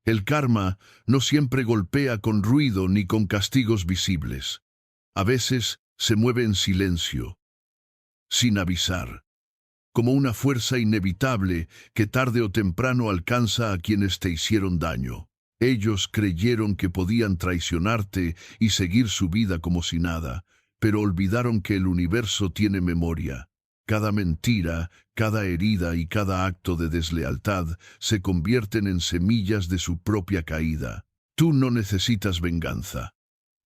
El karma no siempre golpea con ruido ni con castigos visibles. A veces se mueve en silencio, sin avisar, como una fuerza inevitable que tarde o temprano alcanza a quienes te hicieron daño. Ellos creyeron que podían traicionarte y seguir su vida como si nada, pero olvidaron que el universo tiene memoria. Cada mentira, cada herida y cada acto de deslealtad se convierten en semillas de su propia caída. Tú no necesitas venganza,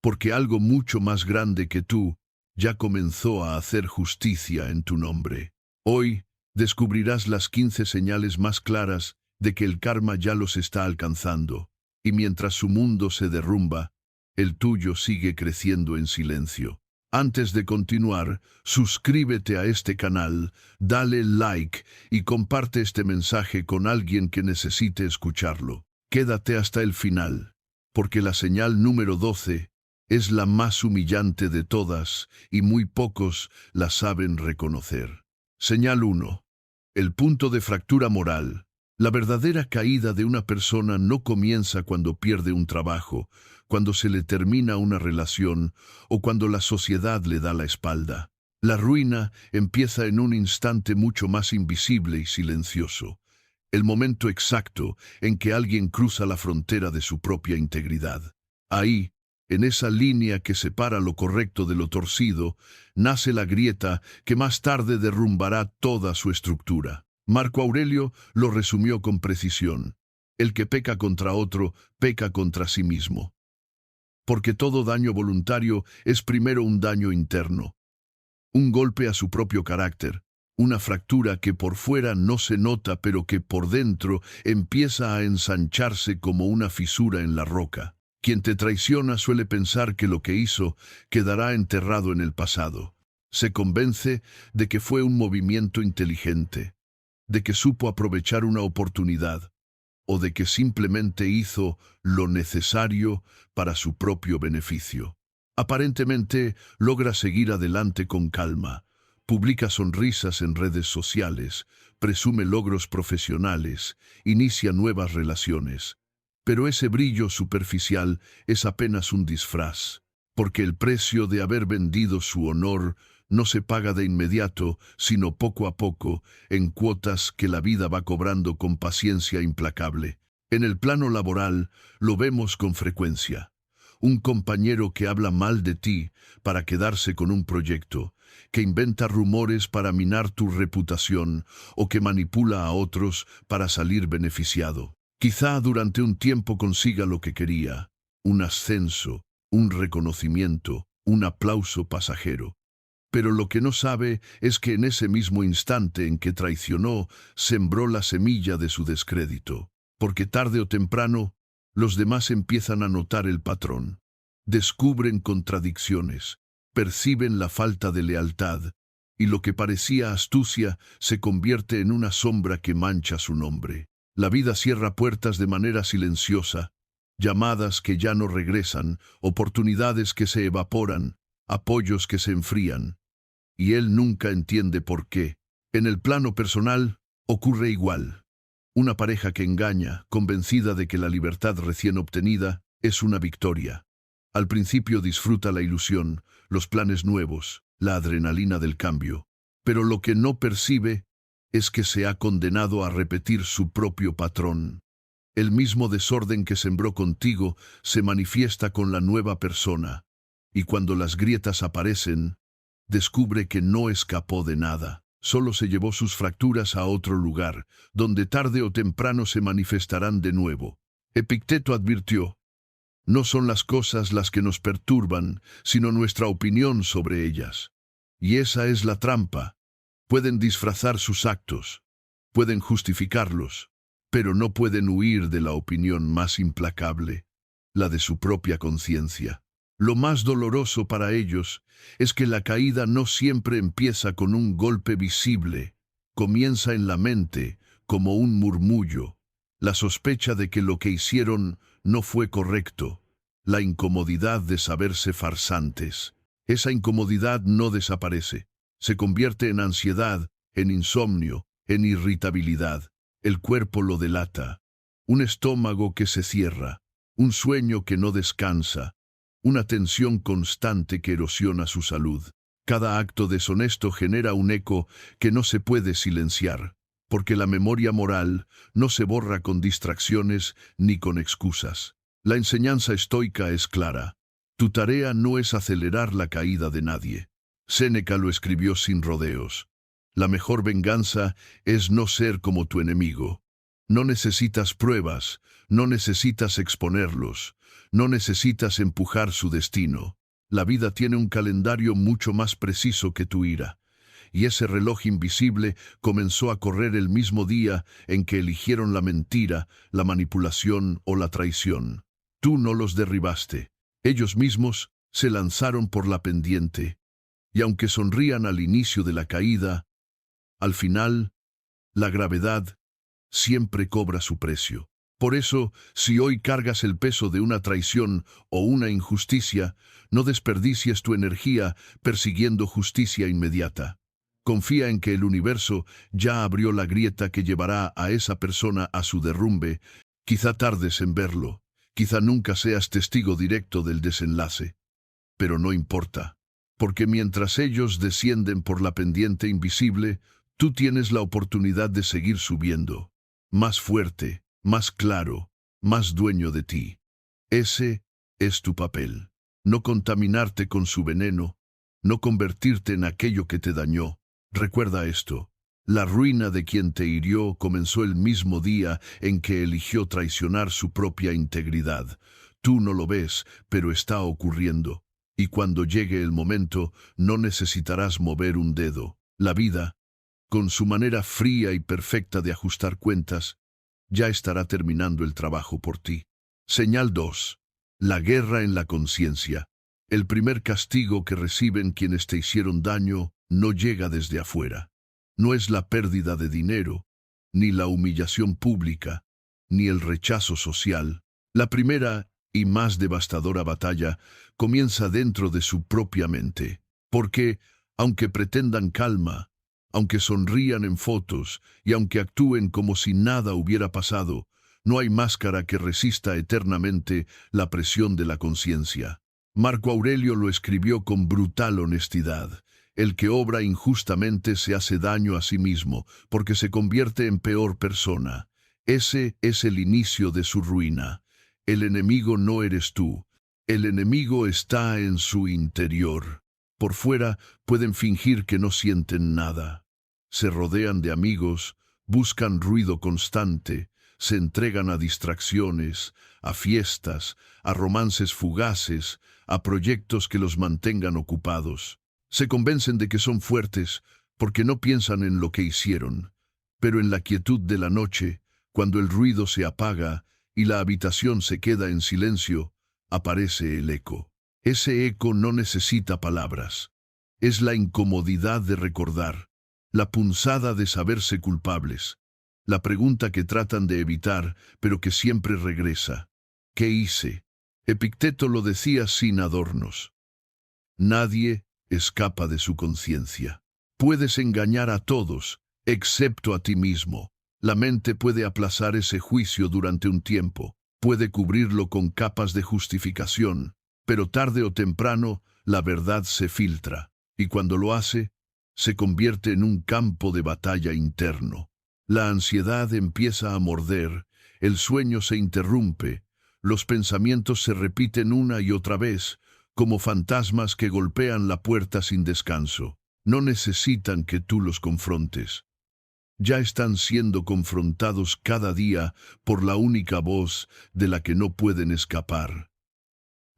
porque algo mucho más grande que tú ya comenzó a hacer justicia en tu nombre. Hoy descubrirás las 15 señales más claras de que el karma ya los está alcanzando, y mientras su mundo se derrumba, el tuyo sigue creciendo en silencio. Antes de continuar, suscríbete a este canal, dale like y comparte este mensaje con alguien que necesite escucharlo. Quédate hasta el final, porque la señal número 12 es la más humillante de todas y muy pocos la saben reconocer. Señal 1. El punto de fractura moral. La verdadera caída de una persona no comienza cuando pierde un trabajo, cuando se le termina una relación o cuando la sociedad le da la espalda. La ruina empieza en un instante mucho más invisible y silencioso, el momento exacto en que alguien cruza la frontera de su propia integridad. Ahí, en esa línea que separa lo correcto de lo torcido, nace la grieta que más tarde derrumbará toda su estructura. Marco Aurelio lo resumió con precisión. El que peca contra otro, peca contra sí mismo. Porque todo daño voluntario es primero un daño interno, un golpe a su propio carácter, una fractura que por fuera no se nota pero que por dentro empieza a ensancharse como una fisura en la roca. Quien te traiciona suele pensar que lo que hizo quedará enterrado en el pasado. Se convence de que fue un movimiento inteligente, de que supo aprovechar una oportunidad, o de que simplemente hizo lo necesario para su propio beneficio. Aparentemente logra seguir adelante con calma, publica sonrisas en redes sociales, presume logros profesionales, inicia nuevas relaciones. Pero ese brillo superficial es apenas un disfraz, porque el precio de haber vendido su honor no se paga de inmediato, sino poco a poco, en cuotas que la vida va cobrando con paciencia implacable. En el plano laboral lo vemos con frecuencia. Un compañero que habla mal de ti para quedarse con un proyecto, que inventa rumores para minar tu reputación o que manipula a otros para salir beneficiado. Quizá durante un tiempo consiga lo que quería, un ascenso, un reconocimiento, un aplauso pasajero. Pero lo que no sabe es que en ese mismo instante en que traicionó, sembró la semilla de su descrédito. Porque tarde o temprano, los demás empiezan a notar el patrón. Descubren contradicciones, perciben la falta de lealtad, y lo que parecía astucia se convierte en una sombra que mancha su nombre. La vida cierra puertas de manera silenciosa, llamadas que ya no regresan, oportunidades que se evaporan, apoyos que se enfrían. Y él nunca entiende por qué. En el plano personal, ocurre igual. Una pareja que engaña, convencida de que la libertad recién obtenida es una victoria. Al principio disfruta la ilusión, los planes nuevos, la adrenalina del cambio. Pero lo que no percibe es que se ha condenado a repetir su propio patrón. El mismo desorden que sembró contigo se manifiesta con la nueva persona, y cuando las grietas aparecen, descubre que no escapó de nada. Solo se llevó sus fracturas a otro lugar, donde tarde o temprano se manifestarán de nuevo. Epicteto advirtió: no son las cosas las que nos perturban, sino nuestra opinión sobre ellas. Y esa es la trampa. Pueden disfrazar sus actos, pueden justificarlos, pero no pueden huir de la opinión más implacable, la de su propia conciencia. Lo más doloroso para ellos es que la caída no siempre empieza con un golpe visible, comienza en la mente como un murmullo, la sospecha de que lo que hicieron no fue correcto, la incomodidad de saberse farsantes. Esa incomodidad no desaparece, se convierte en ansiedad, en insomnio, en irritabilidad. El cuerpo lo delata. un estómago que se cierra, un sueño que no descansa, una tensión constante que erosiona su salud. Cada acto deshonesto genera un eco que no se puede silenciar, porque la memoria moral no se borra con distracciones ni con excusas. La enseñanza estoica es clara. Tu tarea no es acelerar la caída de nadie. Séneca lo escribió sin rodeos. La mejor venganza es no ser como tu enemigo. No necesitas pruebas, no necesitas exponerlos, no necesitas empujar su destino. La vida tiene un calendario mucho más preciso que tu ira, y ese reloj invisible comenzó a correr el mismo día en que eligieron la mentira, la manipulación o la traición. Tú no los derribaste. Ellos mismos se lanzaron por la pendiente, y aunque sonrían al inicio de la caída, al final, la gravedad siempre cobra su precio. Por eso, si hoy cargas el peso de una traición o una injusticia, no desperdicies tu energía persiguiendo justicia inmediata. Confía en que el universo ya abrió la grieta que llevará a esa persona a su derrumbe. Quizá tardes en verlo, quizá nunca seas testigo directo del desenlace. Pero no importa, porque mientras ellos descienden por la pendiente invisible, tú tienes la oportunidad de seguir subiendo, más fuerte, más claro, más dueño de ti. Ese es tu papel. No contaminarte con su veneno, no convertirte en aquello que te dañó. Recuerda esto. La ruina de quien te hirió comenzó el mismo día en que eligió traicionar su propia integridad. Tú no lo ves, pero está ocurriendo. Y cuando llegue el momento, no necesitarás mover un dedo. La vida, con su manera fría y perfecta de ajustar cuentas, ya estará terminando el trabajo por ti. Señal 2. La guerra en la conciencia. El primer castigo que reciben quienes te hicieron daño no llega desde afuera. No es la pérdida de dinero, ni la humillación pública, ni el rechazo social. La primera y más devastadora batalla comienza dentro de su propia mente, porque, aunque pretendan calma, aunque sonrían en fotos y aunque actúen como si nada hubiera pasado, no hay máscara que resista eternamente la presión de la conciencia. Marco Aurelio lo escribió con brutal honestidad. El que obra injustamente se hace daño a sí mismo, porque se convierte en peor persona. Ese es el inicio de su ruina. El enemigo no eres tú. El enemigo está en su interior. Por fuera pueden fingir que no sienten nada. Se rodean de amigos, buscan ruido constante, se entregan a distracciones, a fiestas, a romances fugaces, a proyectos que los mantengan ocupados. Se convencen de que son fuertes porque no piensan en lo que hicieron, pero en la quietud de la noche, cuando el ruido se apaga y la habitación se queda en silencio, aparece el eco. Ese eco no necesita palabras. Es la incomodidad de recordar, la punzada de saberse culpables, la pregunta que tratan de evitar, pero que siempre regresa. ¿Qué hice? Epicteto lo decía sin adornos. Nadie escapa de su conciencia. Puedes engañar a todos, excepto a ti mismo. La mente puede aplazar ese juicio durante un tiempo, puede cubrirlo con capas de justificación, pero tarde o temprano la verdad se filtra, y cuando lo hace, se convierte en un campo de batalla interno. La ansiedad empieza a morder, el sueño se interrumpe, los pensamientos se repiten una y otra vez, como fantasmas que golpean la puerta sin descanso. No necesitan que tú los confrontes. Ya están siendo confrontados cada día por la única voz de la que no pueden escapar,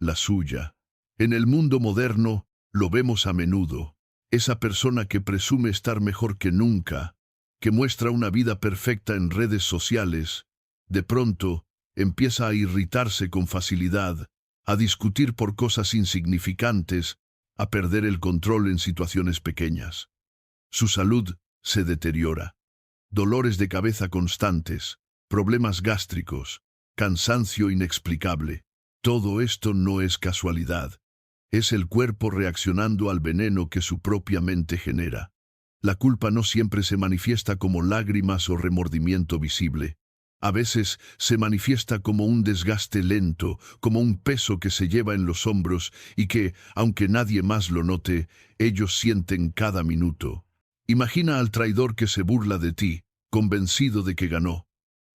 la suya. En el mundo moderno lo vemos a menudo. Esa persona que presume estar mejor que nunca, que muestra una vida perfecta en redes sociales, de pronto empieza a irritarse con facilidad, a discutir por cosas insignificantes, a perder el control en situaciones pequeñas. Su salud se deteriora. Dolores de cabeza constantes, problemas gástricos, cansancio inexplicable. Todo esto no es casualidad. Es el cuerpo reaccionando al veneno que su propia mente genera. La culpa no siempre se manifiesta como lágrimas o remordimiento visible. A veces se manifiesta como un desgaste lento, como un peso que se lleva en los hombros y que, aunque nadie más lo note, ellos sienten cada minuto. Imagina al traidor que se burla de ti, convencido de que ganó.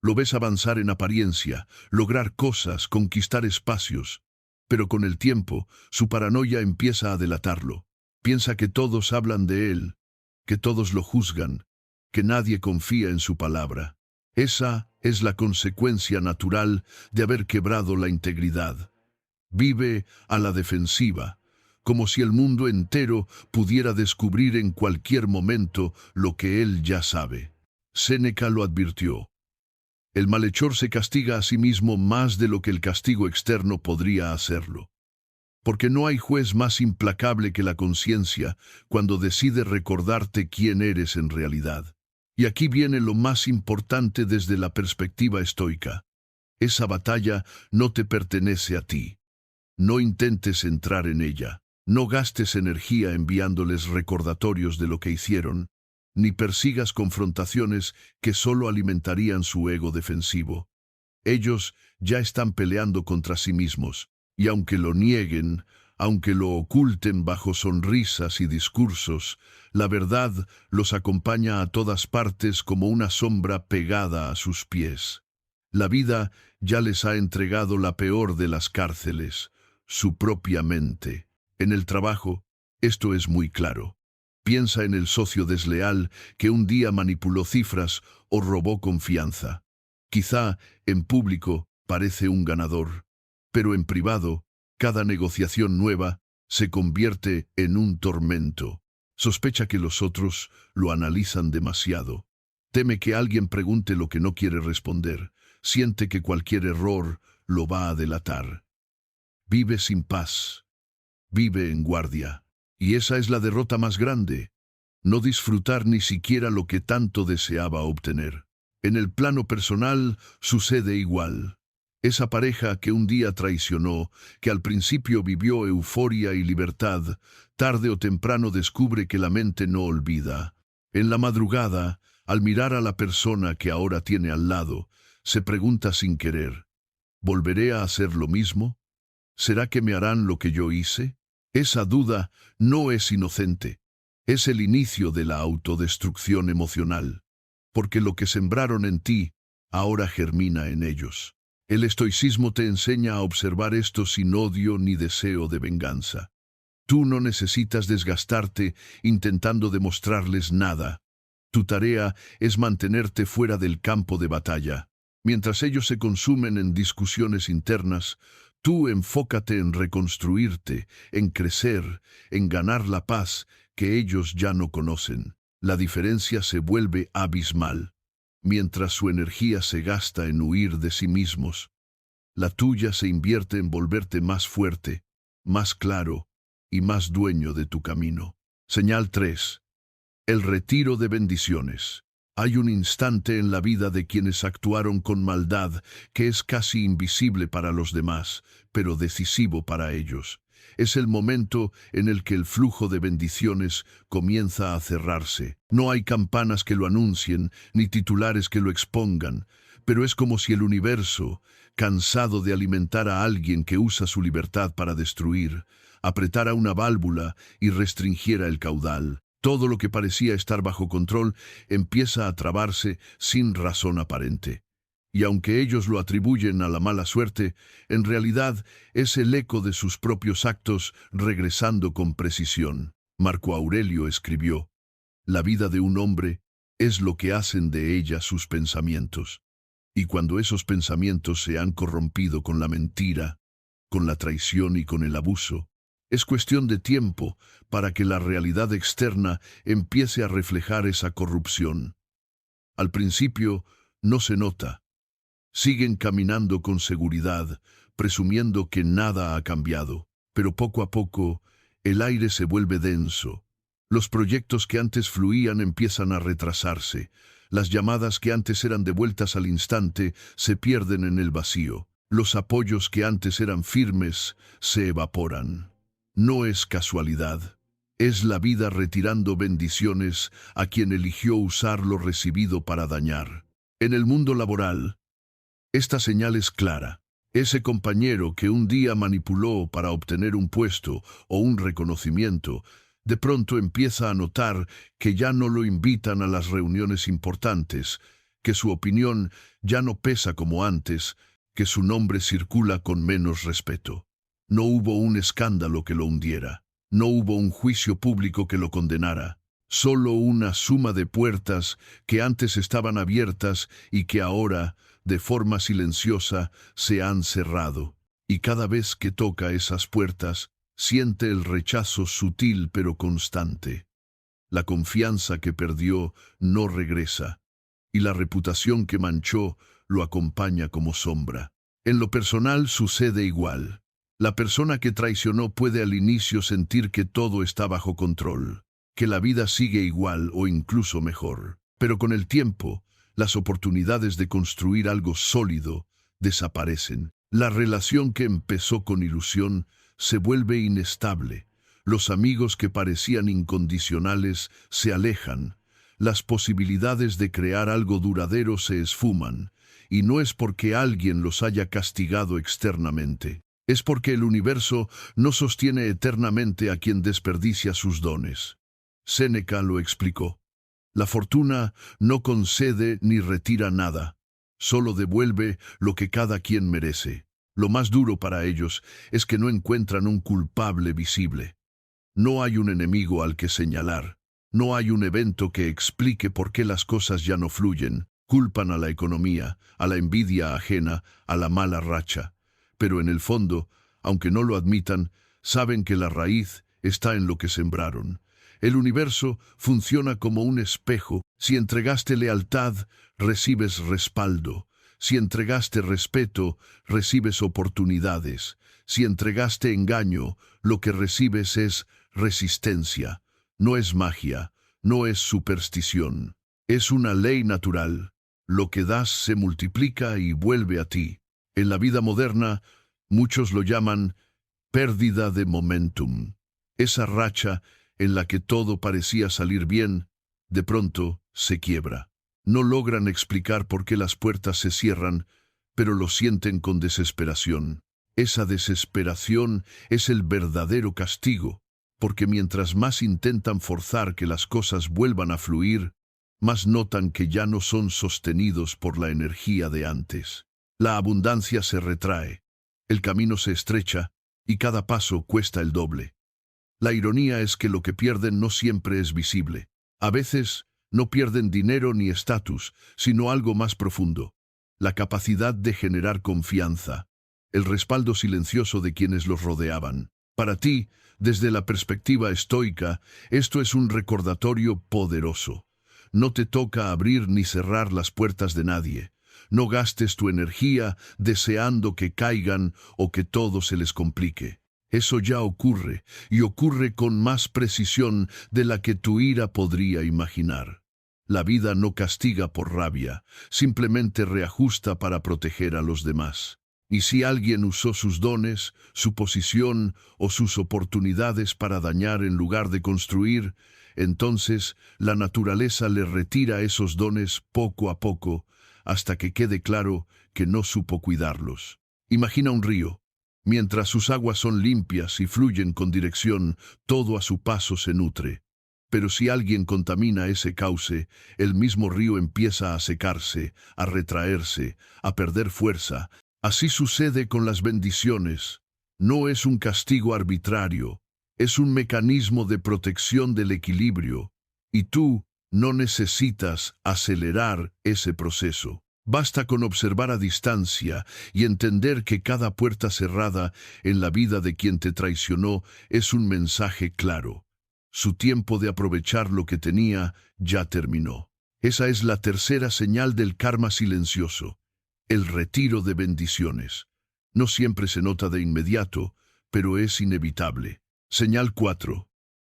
Lo ves avanzar en apariencia, lograr cosas, conquistar espacios. Pero con el tiempo, su paranoia empieza a delatarlo. Piensa que todos hablan de él, que todos lo juzgan, que nadie confía en su palabra. Esa es la consecuencia natural de haber quebrado la integridad. Vive a la defensiva, como si el mundo entero pudiera descubrir en cualquier momento lo que él ya sabe. Séneca lo advirtió. El malhechor se castiga a sí mismo más de lo que el castigo externo podría hacerlo. Porque no hay juez más implacable que la conciencia cuando decide recordarte quién eres en realidad. Y aquí viene lo más importante desde la perspectiva estoica. Esa batalla no te pertenece a ti. No intentes entrar en ella. No gastes energía enviándoles recordatorios de lo que hicieron, ni persigas confrontaciones que solo alimentarían su ego defensivo. Ellos ya están peleando contra sí mismos, y aunque lo nieguen, aunque lo oculten bajo sonrisas y discursos, la verdad los acompaña a todas partes como una sombra pegada a sus pies. La vida ya les ha entregado la peor de las cárceles, su propia mente. En el trabajo, esto es muy claro. Piensa en el socio desleal que un día manipuló cifras o robó confianza. Quizá, en público, parece un ganador, pero en privado, cada negociación nueva se convierte en un tormento. Sospecha que los otros lo analizan demasiado. Teme que alguien pregunte lo que no quiere responder. Siente que cualquier error lo va a delatar. Vive sin paz. Vive en guardia. Y esa es la derrota más grande. No disfrutar ni siquiera lo que tanto deseaba obtener. En el plano personal sucede igual. Esa pareja que un día traicionó, que al principio vivió euforia y libertad, tarde o temprano descubre que la mente no olvida. En la madrugada, al mirar a la persona que ahora tiene al lado, se pregunta sin querer, ¿volveré a hacer lo mismo? ¿Será que me harán lo que yo hice? Esa duda no es inocente. Es el inicio de la autodestrucción emocional, porque lo que sembraron en ti ahora germina en ellos. El estoicismo te enseña a observar esto sin odio ni deseo de venganza. Tú no necesitas desgastarte intentando demostrarles nada. Tu tarea es mantenerte fuera del campo de batalla. Mientras ellos se consumen en discusiones internas, tú enfócate en reconstruirte, en crecer, en ganar la paz que ellos ya no conocen. La diferencia se vuelve abismal. Mientras su energía se gasta en huir de sí mismos, la tuya se invierte en volverte más fuerte, más claro y más dueño de tu camino. Señal 3. El retiro de bendiciones. Hay un instante en la vida de quienes actuaron con maldad que es casi invisible para los demás, pero decisivo para ellos. Es el momento en el que el flujo de bendiciones comienza a cerrarse. No hay campanas que lo anuncien, ni titulares que lo expongan, pero es como si el universo, cansado de alimentar a alguien que usa su libertad para destruir, apretara una válvula y restringiera el caudal. Todo lo que parecía estar bajo control empieza a trabarse sin razón aparente. Y aunque ellos lo atribuyen a la mala suerte, en realidad es el eco de sus propios actos regresando con precisión. Marco Aurelio escribió, «La vida de un hombre es lo que hacen de ella sus pensamientos. Y cuando esos pensamientos se han corrompido con la mentira, con la traición y con el abuso, es cuestión de tiempo para que la realidad externa empiece a reflejar esa corrupción. Al principio no se nota. Siguen caminando con seguridad, presumiendo que nada ha cambiado, pero poco a poco el aire se vuelve denso. Los proyectos que antes fluían empiezan a retrasarse. Las llamadas que antes eran devueltas al instante se pierden en el vacío. Los apoyos que antes eran firmes se evaporan. No es casualidad. Es la vida retirando bendiciones a quien eligió usar lo recibido para dañar. En el mundo laboral, Esta señal es clara. Ese compañero que un día manipuló para obtener un puesto o un reconocimiento, de pronto empieza a notar que ya no lo invitan a las reuniones importantes, que su opinión ya no pesa como antes, que su nombre circula con menos respeto. No hubo un escándalo que lo hundiera, no hubo un juicio público que lo condenara, solo una suma de puertas que antes estaban abiertas y que ahora, de forma silenciosa, se han cerrado. Y cada vez que toca esas puertas, siente el rechazo sutil pero constante. La confianza que perdió no regresa, y la reputación que manchó lo acompaña como sombra. En lo personal sucede igual. La persona que traicionó puede al inicio sentir que todo está bajo control, que la vida sigue igual o incluso mejor. Pero con el tiempo, las oportunidades de construir algo sólido desaparecen. La relación que empezó con ilusión se vuelve inestable. Los amigos que parecían incondicionales se alejan. Las posibilidades de crear algo duradero se esfuman. Y no es porque alguien los haya castigado externamente. Es porque el universo no sostiene eternamente a quien desperdicia sus dones. Séneca lo explicó. La fortuna no concede ni retira nada, solo devuelve lo que cada quien merece. Lo más duro para ellos es que no encuentran un culpable visible. No hay un enemigo al que señalar. No hay un evento que explique por qué las cosas ya no fluyen. Culpan a la economía, a la envidia ajena, a la mala racha. Pero en el fondo, aunque no lo admitan, saben que la raíz está en lo que sembraron. El universo funciona como un espejo. Si entregaste lealtad, recibes respaldo. Si entregaste respeto, recibes oportunidades. Si entregaste engaño, lo que recibes es resistencia. No es magia, no es superstición. Es una ley natural. Lo que das se multiplica y vuelve a ti. En la vida moderna, muchos lo llaman pérdida de momentum. Esa racha en la que todo parecía salir bien, de pronto se quiebra. No logran explicar por qué las puertas se cierran, pero lo sienten con desesperación. Esa desesperación es el verdadero castigo, porque mientras más intentan forzar que las cosas vuelvan a fluir, más notan que ya no son sostenidos por la energía de antes. La abundancia se retrae, el camino se estrecha y cada paso cuesta el doble. La ironía es que lo que pierden no siempre es visible. A veces no pierden dinero ni estatus, sino algo más profundo: la capacidad de generar confianza, el respaldo silencioso de quienes los rodeaban. Para ti, desde la perspectiva estoica, esto es un recordatorio poderoso. No te toca abrir ni cerrar las puertas de nadie. No gastes tu energía deseando que caigan o que todo se les complique. Eso ya ocurre, y ocurre con más precisión de la que tu ira podría imaginar. La vida no castiga por rabia, simplemente reajusta para proteger a los demás. Y si alguien usó sus dones, su posición o sus oportunidades para dañar en lugar de construir, entonces la naturaleza le retira esos dones poco a poco, hasta que quede claro que no supo cuidarlos. Imagina un río. Mientras sus aguas son limpias y fluyen con dirección, todo a su paso se nutre. Pero si alguien contamina ese cauce, el mismo río empieza a secarse, a retraerse, a perder fuerza. Así sucede con las bendiciones. No es un castigo arbitrario, es un mecanismo de protección del equilibrio. Y tú no necesitas acelerar ese proceso. Basta con observar a distancia y entender que cada puerta cerrada en la vida de quien te traicionó es un mensaje claro. Su tiempo de aprovechar lo que tenía ya terminó. Esa es la tercera señal del karma silencioso, el retiro de bendiciones. No siempre se nota de inmediato, pero es inevitable. Señal 4.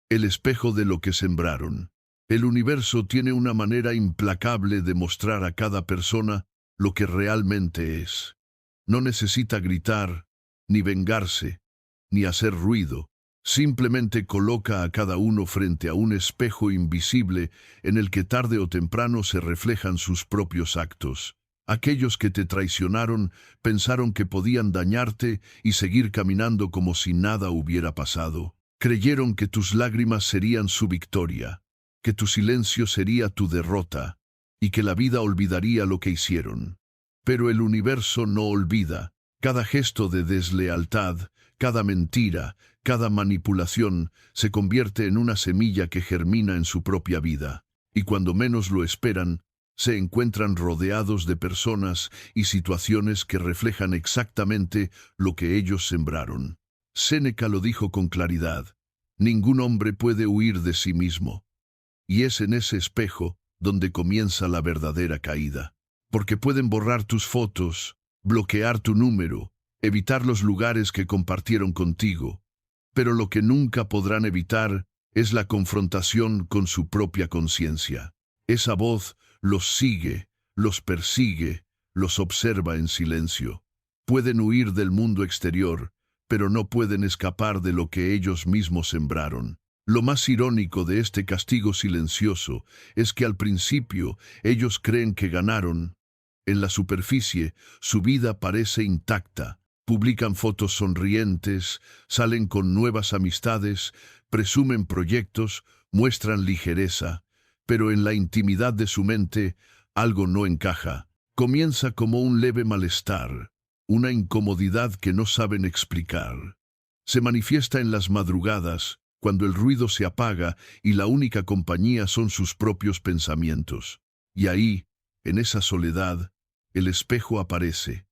El espejo de lo que sembraron. El universo tiene una manera implacable de mostrar a cada persona lo que realmente es. No necesita gritar, ni vengarse, ni hacer ruido. Simplemente coloca a cada uno frente a un espejo invisible en el que tarde o temprano se reflejan sus propios actos. Aquellos que te traicionaron pensaron que podían dañarte y seguir caminando como si nada hubiera pasado. Creyeron que tus lágrimas serían su victoria, que tu silencio sería tu derrota y que la vida olvidaría lo que hicieron. Pero el universo no olvida. Cada gesto de deslealtad, cada mentira, cada manipulación se convierte en una semilla que germina en su propia vida. Y cuando menos lo esperan, se encuentran rodeados de personas y situaciones que reflejan exactamente lo que ellos sembraron. Séneca lo dijo con claridad: ningún hombre puede huir de sí mismo. Y es en ese espejo donde comienza la verdadera caída. Porque pueden borrar tus fotos, bloquear tu número, evitar los lugares que compartieron contigo. Pero lo que nunca podrán evitar es la confrontación con su propia conciencia. Esa voz los sigue, los persigue, los observa en silencio. Pueden huir del mundo exterior, pero no pueden escapar de lo que ellos mismos sembraron. Lo más irónico de este castigo silencioso es que al principio ellos creen que ganaron. En la superficie, su vida parece intacta. Publican fotos sonrientes, salen con nuevas amistades, presumen proyectos, muestran ligereza. Pero en la intimidad de su mente, algo no encaja. Comienza como un leve malestar, una incomodidad que no saben explicar. Se manifiesta en las madrugadas, cuando el ruido se apaga y la única compañía son sus propios pensamientos. Y ahí, en esa soledad, el espejo aparece.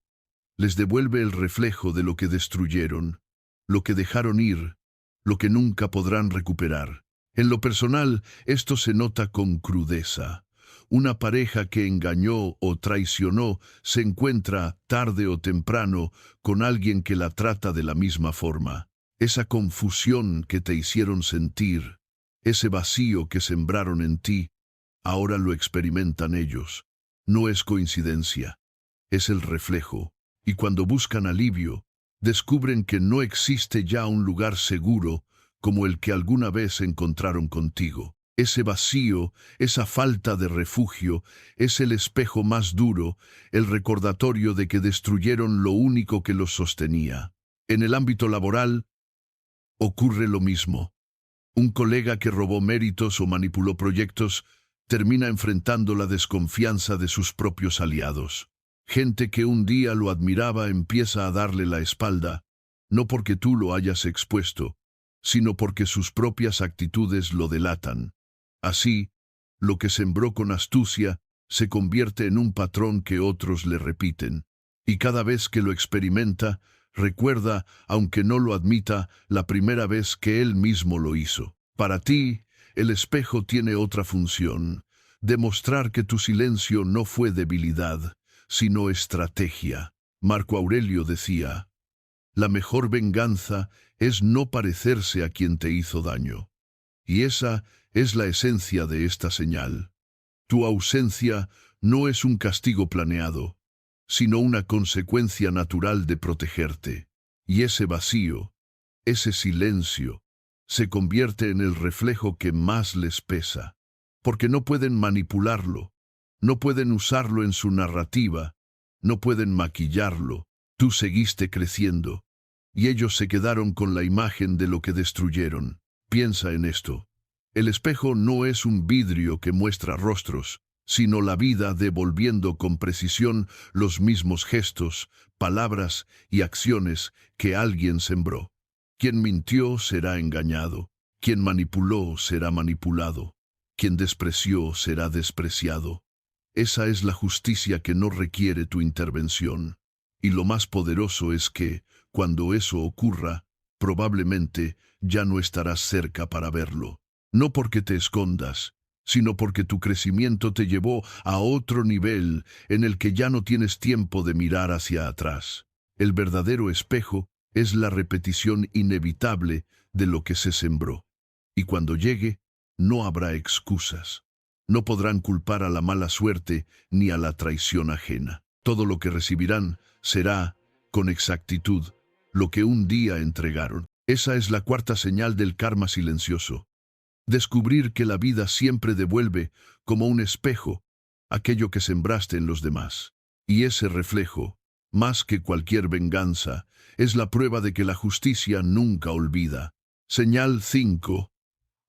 Les devuelve el reflejo de lo que destruyeron, lo que dejaron ir, lo que nunca podrán recuperar. En lo personal, esto se nota con crudeza. Una pareja que engañó o traicionó se encuentra, tarde o temprano, con alguien que la trata de la misma forma. Esa confusión que te hicieron sentir, ese vacío que sembraron en ti, ahora lo experimentan ellos. No es coincidencia, es el reflejo. Y cuando buscan alivio, descubren que no existe ya un lugar seguro como el que alguna vez encontraron contigo. Ese vacío, esa falta de refugio, es el espejo más duro, el recordatorio de que destruyeron lo único que los sostenía. En el ámbito laboral, ocurre lo mismo. Un colega que robó méritos o manipuló proyectos termina enfrentando la desconfianza de sus propios aliados. Gente que un día lo admiraba empieza a darle la espalda, no porque tú lo hayas expuesto, sino porque sus propias actitudes lo delatan. Así, lo que sembró con astucia se convierte en un patrón que otros le repiten. Y cada vez que lo experimenta, recuerda, aunque no lo admita, la primera vez que él mismo lo hizo. Para ti, el espejo tiene otra función: demostrar que tu silencio no fue debilidad, sino estrategia. Marco Aurelio decía: la mejor venganza es no parecerse a quien te hizo daño. Y esa es la esencia de esta señal. Tu ausencia no es un castigo planeado, sino una consecuencia natural de protegerte. Y ese vacío, ese silencio, se convierte en el reflejo que más les pesa, porque no pueden manipularlo, no pueden usarlo en su narrativa, no pueden maquillarlo. Tú seguiste creciendo, y ellos se quedaron con la imagen de lo que destruyeron. Piensa en esto. El espejo no es un vidrio que muestra rostros, sino la vida devolviendo con precisión los mismos gestos, palabras y acciones que alguien sembró. Quien mintió será engañado, quien manipuló será manipulado, quien despreció será despreciado. Esa es la justicia que no requiere tu intervención. Y lo más poderoso es que, cuando eso ocurra, probablemente ya no estarás cerca para verlo. No porque te escondas, sino porque tu crecimiento te llevó a otro nivel en el que ya no tienes tiempo de mirar hacia atrás. El verdadero espejo es la repetición inevitable de lo que se sembró. Y cuando llegue, no habrá excusas. No podrán culpar a la mala suerte ni a la traición ajena. Todo lo que recibirán será, con exactitud, lo que un día entregaron. Esa es la cuarta señal del karma silencioso. Descubrir que la vida siempre devuelve, como un espejo, aquello que sembraste en los demás. Y ese reflejo, más que cualquier venganza, es la prueba de que la justicia nunca olvida. Señal 5.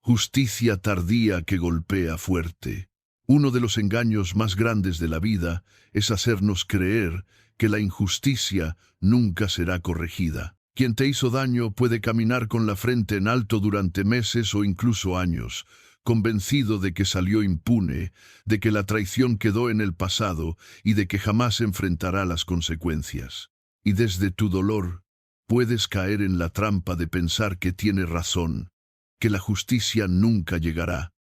Justicia tardía que golpea fuerte. Uno de los engaños más grandes de la vida es hacernos creer que la injusticia nunca será corregida. Quien te hizo daño puede caminar con la frente en alto durante meses o incluso años, convencido de que salió impune, de que la traición quedó en el pasado y de que jamás enfrentará las consecuencias. Y desde tu dolor, puedes caer en la trampa de pensar que tiene razón, que la justicia nunca llegará.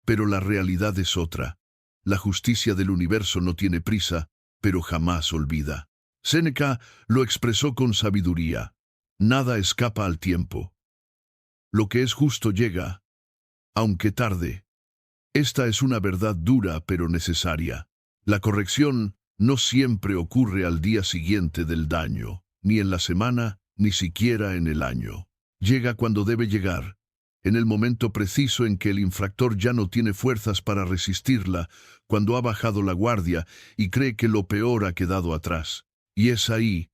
Pero la realidad es otra. La justicia del universo no tiene prisa, pero jamás olvida. Séneca lo expresó con sabiduría. Nada escapa al tiempo. Lo que es justo llega, aunque tarde. Esta es una verdad dura pero necesaria. La corrección no siempre ocurre al día siguiente del daño, ni en la semana, ni siquiera en el año. Llega cuando debe llegar, en el momento preciso en que el infractor ya no tiene fuerzas para resistirla, cuando ha bajado la guardia y cree que lo peor ha quedado atrás. Y es ahí,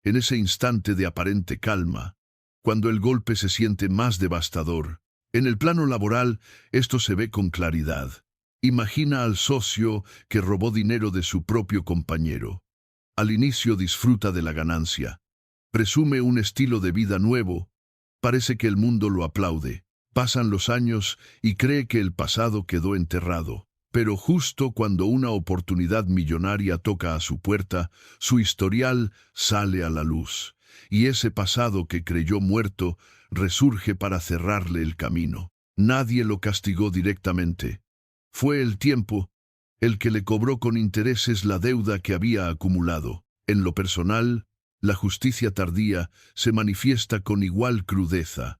en ese instante de aparente calma, cuando el golpe se siente más devastador. En el plano laboral, esto se ve con claridad. Imagina al socio que robó dinero de su propio compañero. Al inicio disfruta de la ganancia. Presume un estilo de vida nuevo. Parece que el mundo lo aplaude. Pasan los años y cree que el pasado quedó enterrado. Pero justo cuando una oportunidad millonaria toca a su puerta, su historial sale a la luz. Y ese pasado que creyó muerto resurge para cerrarle el camino. Nadie lo castigó directamente. Fue el tiempo el que le cobró con intereses la deuda que había acumulado. En lo personal, la justicia tardía se manifiesta con igual crudeza.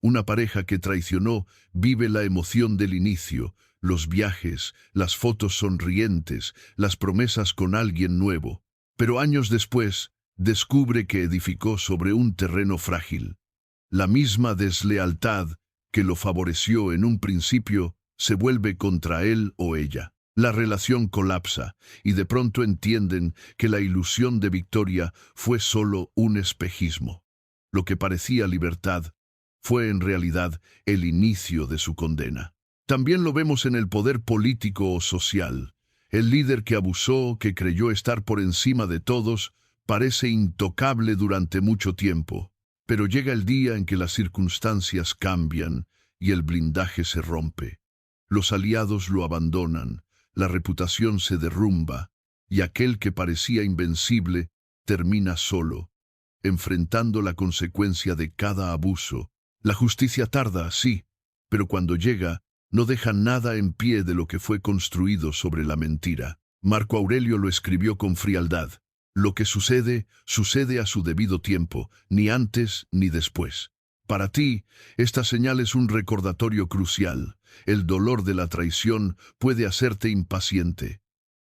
Una pareja que traicionó vive la emoción del inicio, los viajes, las fotos sonrientes, las promesas con alguien nuevo. Pero años después, descubre que edificó sobre un terreno frágil. La misma deslealtad que lo favoreció en un principio se vuelve contra él o ella. La relación colapsa y de pronto entienden que la ilusión de victoria fue solo un espejismo. Lo que parecía libertad fue en realidad el inicio de su condena. También lo vemos en el poder político o social. El líder que abusó, que creyó estar por encima de todos, parece intocable durante mucho tiempo. Pero llega el día en que las circunstancias cambian y el blindaje se rompe. Los aliados lo abandonan, la reputación se derrumba, y aquel que parecía invencible termina solo, enfrentando la consecuencia de cada abuso. La justicia tarda, sí, pero cuando llega, no deja nada en pie de lo que fue construido sobre la mentira. Marco Aurelio lo escribió con frialdad. Lo que sucede, sucede a su debido tiempo, ni antes ni después. Para ti, esta señal es un recordatorio crucial. El dolor de la traición puede hacerte impaciente.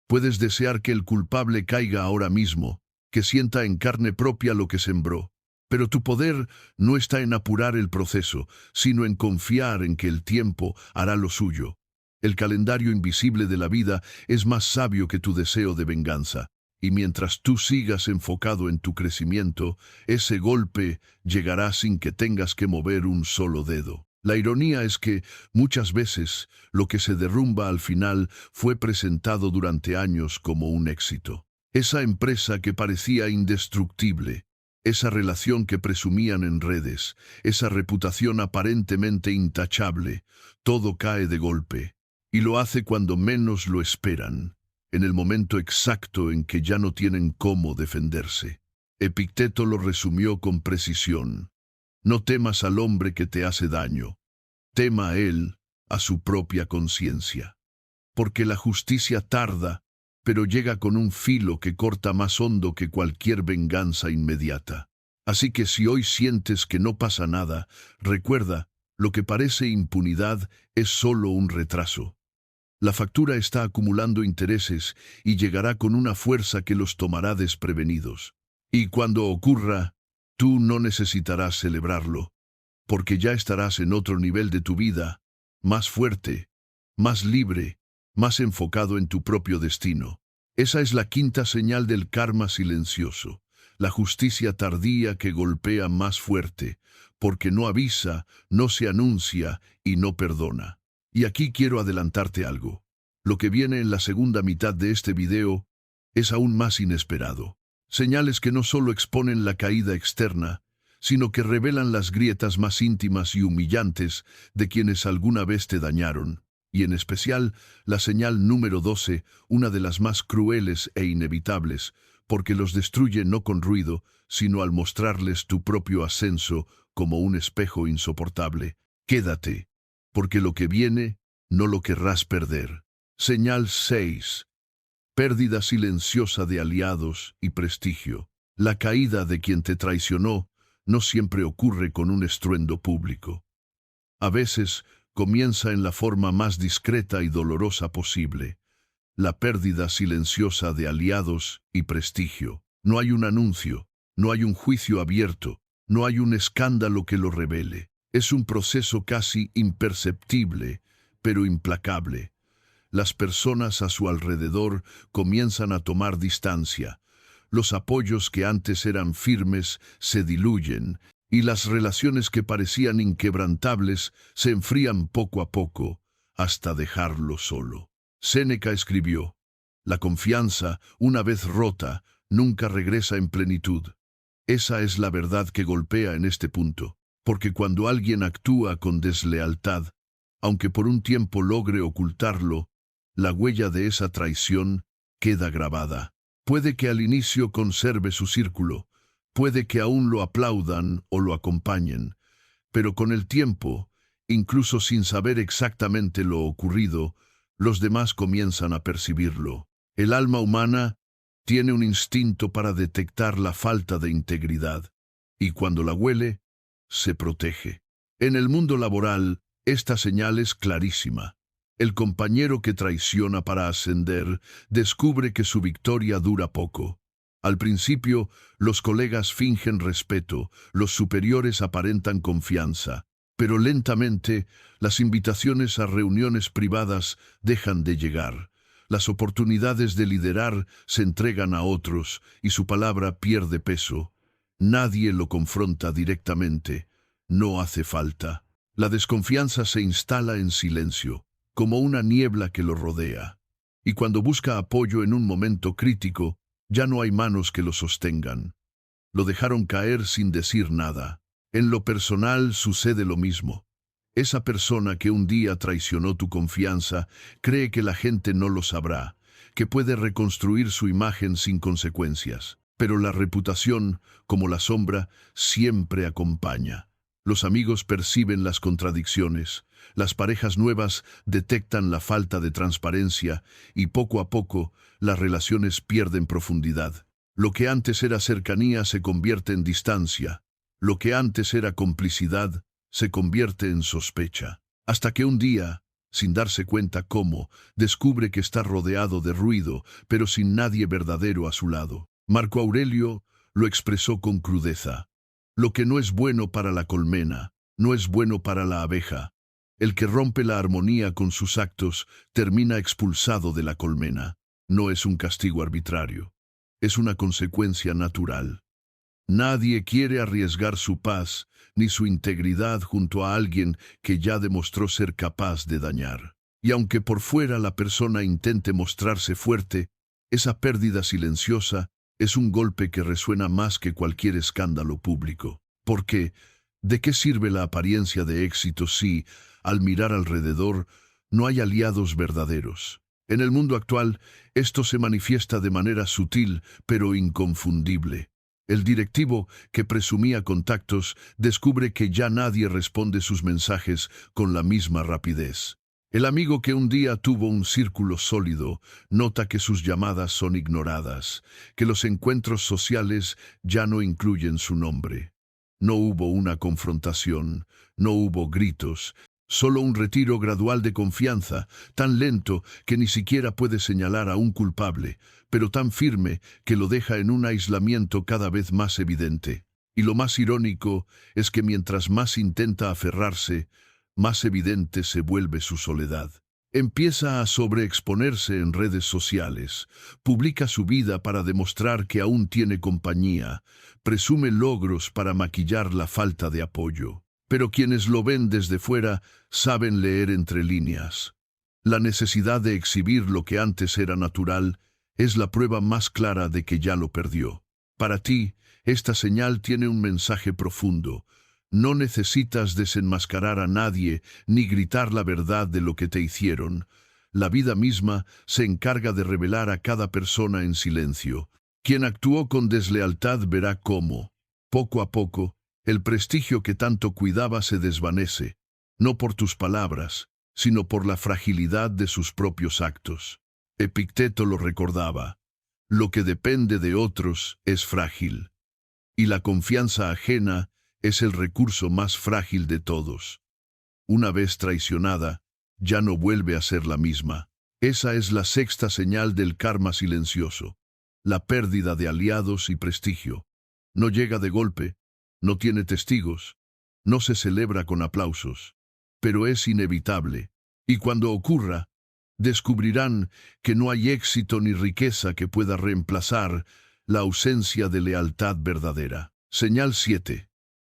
Puedes desear que el culpable caiga ahora mismo, que sienta en carne propia lo que sembró. Pero tu poder no está en apurar el proceso, sino en confiar en que el tiempo hará lo suyo. El calendario invisible de la vida es más sabio que tu deseo de venganza. Y mientras tú sigas enfocado en tu crecimiento, ese golpe llegará sin que tengas que mover un solo dedo. La ironía es que, muchas veces, lo que se derrumba al final fue presentado durante años como un éxito. Esa empresa que parecía indestructible, esa relación que presumían en redes, esa reputación aparentemente intachable, todo cae de golpe. Y lo hace cuando menos lo esperan, en el momento exacto en que ya no tienen cómo defenderse. Epicteto lo resumió con precisión. No temas al hombre que te hace daño, tema a él, a su propia conciencia. Porque la justicia tarda, pero llega con un filo que corta más hondo que cualquier venganza inmediata. Así que si hoy sientes que no pasa nada, recuerda, lo que parece impunidad es solo un retraso. La factura está acumulando intereses y llegará con una fuerza que los tomará desprevenidos. Y cuando ocurra, tú no necesitarás celebrarlo, porque ya estarás en otro nivel de tu vida, más fuerte, más libre, más enfocado en tu propio destino. Esa es la quinta señal del karma silencioso, la justicia tardía que golpea más fuerte, porque no avisa, no se anuncia y no perdona. Y aquí quiero adelantarte algo. Lo que viene en la segunda mitad de este video es aún más inesperado. Señales que no solo exponen la caída externa, sino que revelan las grietas más íntimas y humillantes de quienes alguna vez te dañaron, y en especial la señal número 12, una de las más crueles e inevitables, porque los destruye no con ruido, sino al mostrarles tu propio ascenso como un espejo insoportable. Quédate, porque lo que viene no lo querrás perder. Señal 6. Pérdida silenciosa de aliados y prestigio. La caída de quien te traicionó no siempre ocurre con un estruendo público. A veces comienza en la forma más discreta y dolorosa posible. La pérdida silenciosa de aliados y prestigio. No hay un anuncio, no hay un juicio abierto, no hay un escándalo que lo revele. Es un proceso casi imperceptible, pero implacable. Las personas a su alrededor comienzan a tomar distancia. Los apoyos que antes eran firmes se diluyen y las relaciones que parecían inquebrantables se enfrían poco a poco hasta dejarlo solo. Séneca escribió: la confianza, una vez rota, nunca regresa en plenitud. Esa es la verdad que golpea en este punto, porque cuando alguien actúa con deslealtad, aunque por un tiempo logre ocultarlo, la huella de esa traición queda grabada. Puede que al inicio conserve su círculo, puede que aún lo aplaudan o lo acompañen, pero con el tiempo, incluso sin saber exactamente lo ocurrido, los demás comienzan a percibirlo. El alma humana tiene un instinto para detectar la falta de integridad, y cuando la huele, se protege. En el mundo laboral, esta señal es clarísima. El compañero que traiciona para ascender descubre que su victoria dura poco. Al principio, los colegas fingen respeto, los superiores aparentan confianza, pero lentamente las invitaciones a reuniones privadas dejan de llegar. Las oportunidades de liderar se entregan a otros y su palabra pierde peso. Nadie lo confronta directamente. No hace falta. La desconfianza se instala en silencio, como una niebla que lo rodea. Y cuando busca apoyo en un momento crítico, ya no hay manos que lo sostengan. Lo dejaron caer sin decir nada. En lo personal sucede lo mismo. Esa persona que un día traicionó tu confianza cree que la gente no lo sabrá, que puede reconstruir su imagen sin consecuencias. Pero la reputación, como la sombra, siempre acompaña. Los amigos perciben las contradicciones, las parejas nuevas detectan la falta de transparencia y poco a poco las relaciones pierden profundidad. Lo que antes era cercanía se convierte en distancia. Lo que antes era complicidad se convierte en sospecha. Hasta que un día, sin darse cuenta cómo, descubre que está rodeado de ruido, pero sin nadie verdadero a su lado. Marco Aurelio lo expresó con crudeza. Lo que no es bueno para la colmena, no es bueno para la abeja. El que rompe la armonía con sus actos termina expulsado de la colmena. No es un castigo arbitrario, es una consecuencia natural. Nadie quiere arriesgar su paz ni su integridad junto a alguien que ya demostró ser capaz de dañar. Y aunque por fuera la persona intente mostrarse fuerte, esa pérdida silenciosa es un golpe que resuena más que cualquier escándalo público. Porque, ¿de qué sirve la apariencia de éxito si, al mirar alrededor, no hay aliados verdaderos? En el mundo actual, esto se manifiesta de manera sutil, pero inconfundible. El directivo, que presumía contactos, descubre que ya nadie responde sus mensajes con la misma rapidez. El amigo que un día tuvo un círculo sólido nota que sus llamadas son ignoradas, que los encuentros sociales ya no incluyen su nombre. No hubo una confrontación, no hubo gritos, solo un retiro gradual de confianza, tan lento que ni siquiera puede señalar a un culpable, pero tan firme que lo deja en un aislamiento cada vez más evidente. Y lo más irónico es que mientras más intenta aferrarse, más evidente se vuelve su soledad. Empieza a sobreexponerse en redes sociales, publica su vida para demostrar que aún tiene compañía, presume logros para maquillar la falta de apoyo. Pero quienes lo ven desde fuera saben leer entre líneas. La necesidad de exhibir lo que antes era natural es la prueba más clara de que ya lo perdió. Para ti, esta señal tiene un mensaje profundo. No necesitas desenmascarar a nadie ni gritar la verdad de lo que te hicieron. La vida misma se encarga de revelar a cada persona en silencio. Quien actuó con deslealtad verá cómo, poco a poco, el prestigio que tanto cuidaba se desvanece, no por tus palabras, sino por la fragilidad de sus propios actos. Epicteto lo recordaba. Lo que depende de otros es frágil, y la confianza ajena es el recurso más frágil de todos. Una vez traicionada, ya no vuelve a ser la misma. Esa es la sexta señal del karma silencioso, la pérdida de aliados y prestigio. No llega de golpe, no tiene testigos, no se celebra con aplausos, pero es inevitable, y cuando ocurra, descubrirán que no hay éxito ni riqueza que pueda reemplazar la ausencia de lealtad verdadera. Señal 7.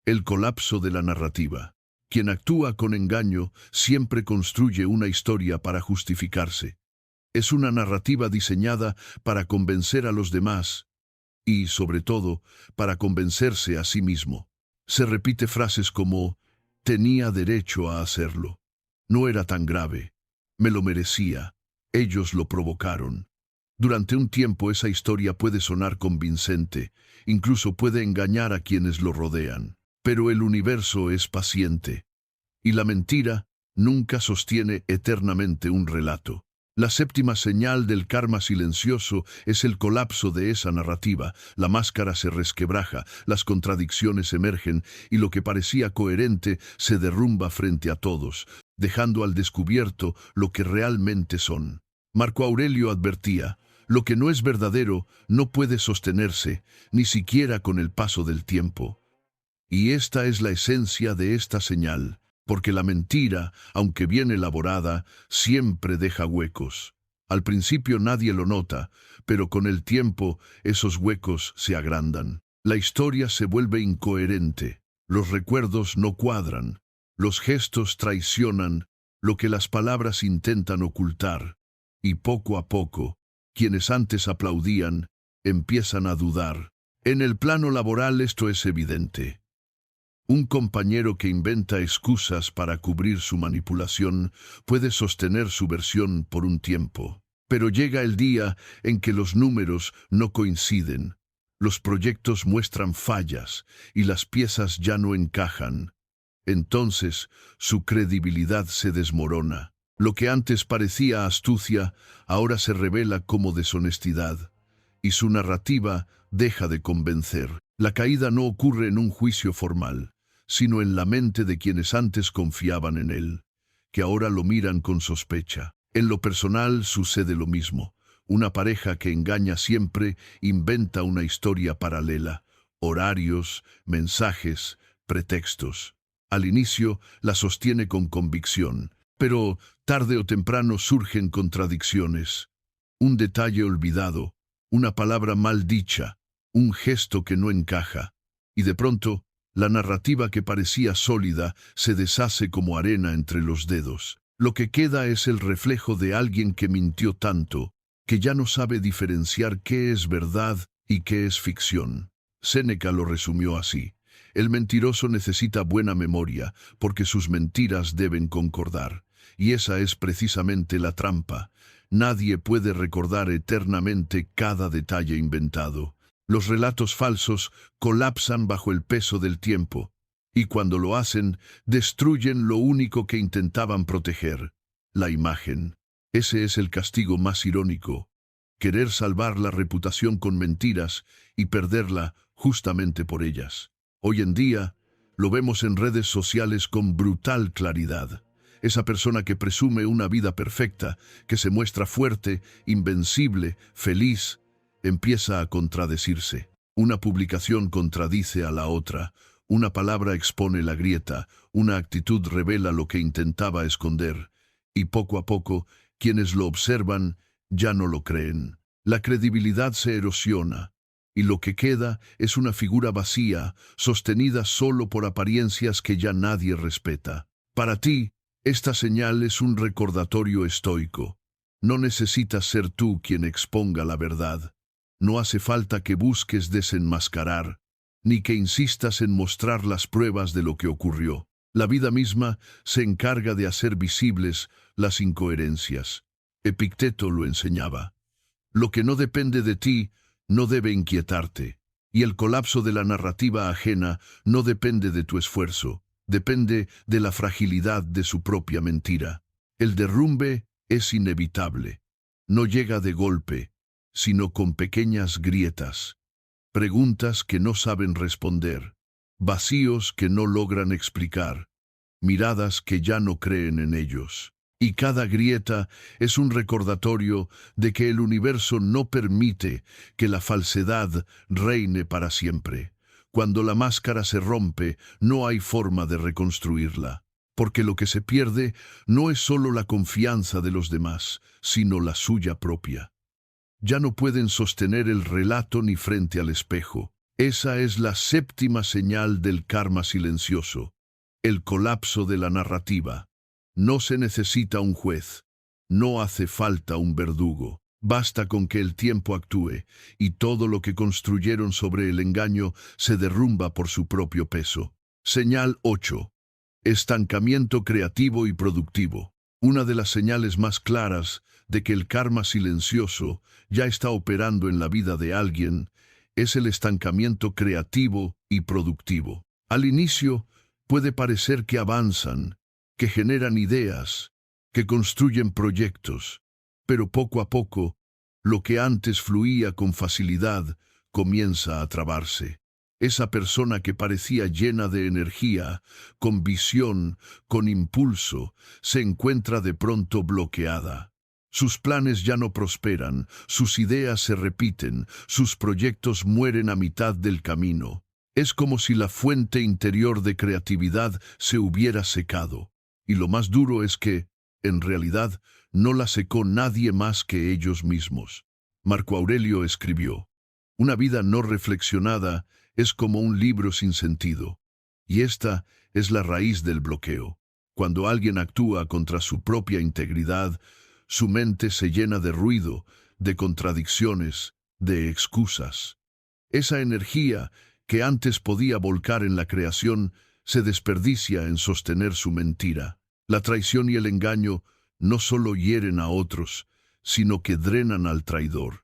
El colapso de la narrativa. Quien actúa con engaño siempre construye una historia para justificarse. Es una narrativa diseñada para convencer a los demás y, sobre todo, para convencerse a sí mismo. Se repite frases como, tenía derecho a hacerlo, no era tan grave, me lo merecía, ellos lo provocaron. Durante un tiempo esa historia puede sonar convincente, incluso puede engañar a quienes lo rodean. Pero el universo es paciente, y la mentira nunca sostiene eternamente un relato. La séptima señal del karma silencioso es el colapso de esa narrativa. La máscara se resquebraja, las contradicciones emergen y lo que parecía coherente se derrumba frente a todos, dejando al descubierto lo que realmente son. Marco Aurelio advertía, lo que no es verdadero no puede sostenerse, ni siquiera con el paso del tiempo. Y esta es la esencia de esta señal, porque la mentira, aunque bien elaborada, siempre deja huecos. Al principio nadie lo nota, pero con el tiempo esos huecos se agrandan. La historia se vuelve incoherente, los recuerdos no cuadran, los gestos traicionan lo que las palabras intentan ocultar, y poco a poco, quienes antes aplaudían, empiezan a dudar. En el plano laboral esto es evidente. Un compañero que inventa excusas para cubrir su manipulación puede sostener su versión por un tiempo. Pero llega el día en que los números no coinciden, los proyectos muestran fallas y las piezas ya no encajan. Entonces, su credibilidad se desmorona. Lo que antes parecía astucia, ahora se revela como deshonestidad, y su narrativa deja de convencer. La caída no ocurre en un juicio formal, sino en la mente de quienes antes confiaban en él, que ahora lo miran con sospecha. En lo personal sucede lo mismo. Una pareja que engaña siempre inventa una historia paralela, horarios, mensajes, pretextos. Al inicio la sostiene con convicción, pero tarde o temprano surgen contradicciones. Un detalle olvidado, una palabra mal dicha, un gesto que no encaja, y de pronto la narrativa que parecía sólida se deshace como arena entre los dedos. Lo que queda es el reflejo de alguien que mintió tanto, que ya no sabe diferenciar qué es verdad y qué es ficción. Séneca lo resumió así: el mentiroso necesita buena memoria, porque sus mentiras deben concordar. Y esa es precisamente la trampa. Nadie puede recordar eternamente cada detalle inventado. Los relatos falsos colapsan bajo el peso del tiempo, y cuando lo hacen, destruyen lo único que intentaban proteger, la imagen. Ese es el castigo más irónico: querer salvar la reputación con mentiras y perderla justamente por ellas. Hoy en día, lo vemos en redes sociales con brutal claridad. Esa persona que presume una vida perfecta, que se muestra fuerte, invencible, feliz, empieza a contradecirse. Una publicación contradice a la otra, una palabra expone la grieta, una actitud revela lo que intentaba esconder, y poco a poco, quienes lo observan ya no lo creen. La credibilidad se erosiona, y lo que queda es una figura vacía, sostenida solo por apariencias que ya nadie respeta. Para ti, esta señal es un recordatorio estoico. No necesitas ser tú quien exponga la verdad. No hace falta que busques desenmascarar, ni que insistas en mostrar las pruebas de lo que ocurrió. La vida misma se encarga de hacer visibles las incoherencias. Epicteto lo enseñaba. Lo que no depende de ti no debe inquietarte, y el colapso de la narrativa ajena no depende de tu esfuerzo, depende de la fragilidad de su propia mentira. El derrumbe es inevitable. No llega de golpe, sino con pequeñas grietas, preguntas que no saben responder, vacíos que no logran explicar, miradas que ya no creen en ellos. Y cada grieta es un recordatorio de que el universo no permite que la falsedad reine para siempre. Cuando la máscara se rompe, no hay forma de reconstruirla, porque lo que se pierde no es solo la confianza de los demás, sino la suya propia. Ya no pueden sostener el relato ni frente al espejo. Esa es la séptima señal del karma silencioso, el colapso de la narrativa. No se necesita un juez, no hace falta un verdugo. Basta con que el tiempo actúe, y todo lo que construyeron sobre el engaño se derrumba por su propio peso. Señal 8. Estancamiento creativo y productivo. Una de las señales más claras de que el karma silencioso ya está operando en la vida de alguien es el estancamiento creativo y productivo. Al inicio puede parecer que avanzan, que generan ideas, que construyen proyectos, pero poco a poco, lo que antes fluía con facilidad comienza a trabarse. Esa persona que parecía llena de energía, con visión, con impulso, se encuentra de pronto bloqueada. Sus planes ya no prosperan, sus ideas se repiten, sus proyectos mueren a mitad del camino. Es como si la fuente interior de creatividad se hubiera secado. Y lo más duro es que, en realidad, no la secó nadie más que ellos mismos. Marco Aurelio escribió: una vida no reflexionada es como un libro sin sentido. Y esta es la raíz del bloqueo. Cuando alguien actúa contra su propia integridad, su mente se llena de ruido, de contradicciones, de excusas. Esa energía que antes podía volcar en la creación se desperdicia en sostener su mentira. La traición y el engaño no solo hieren a otros, sino que drenan al traidor.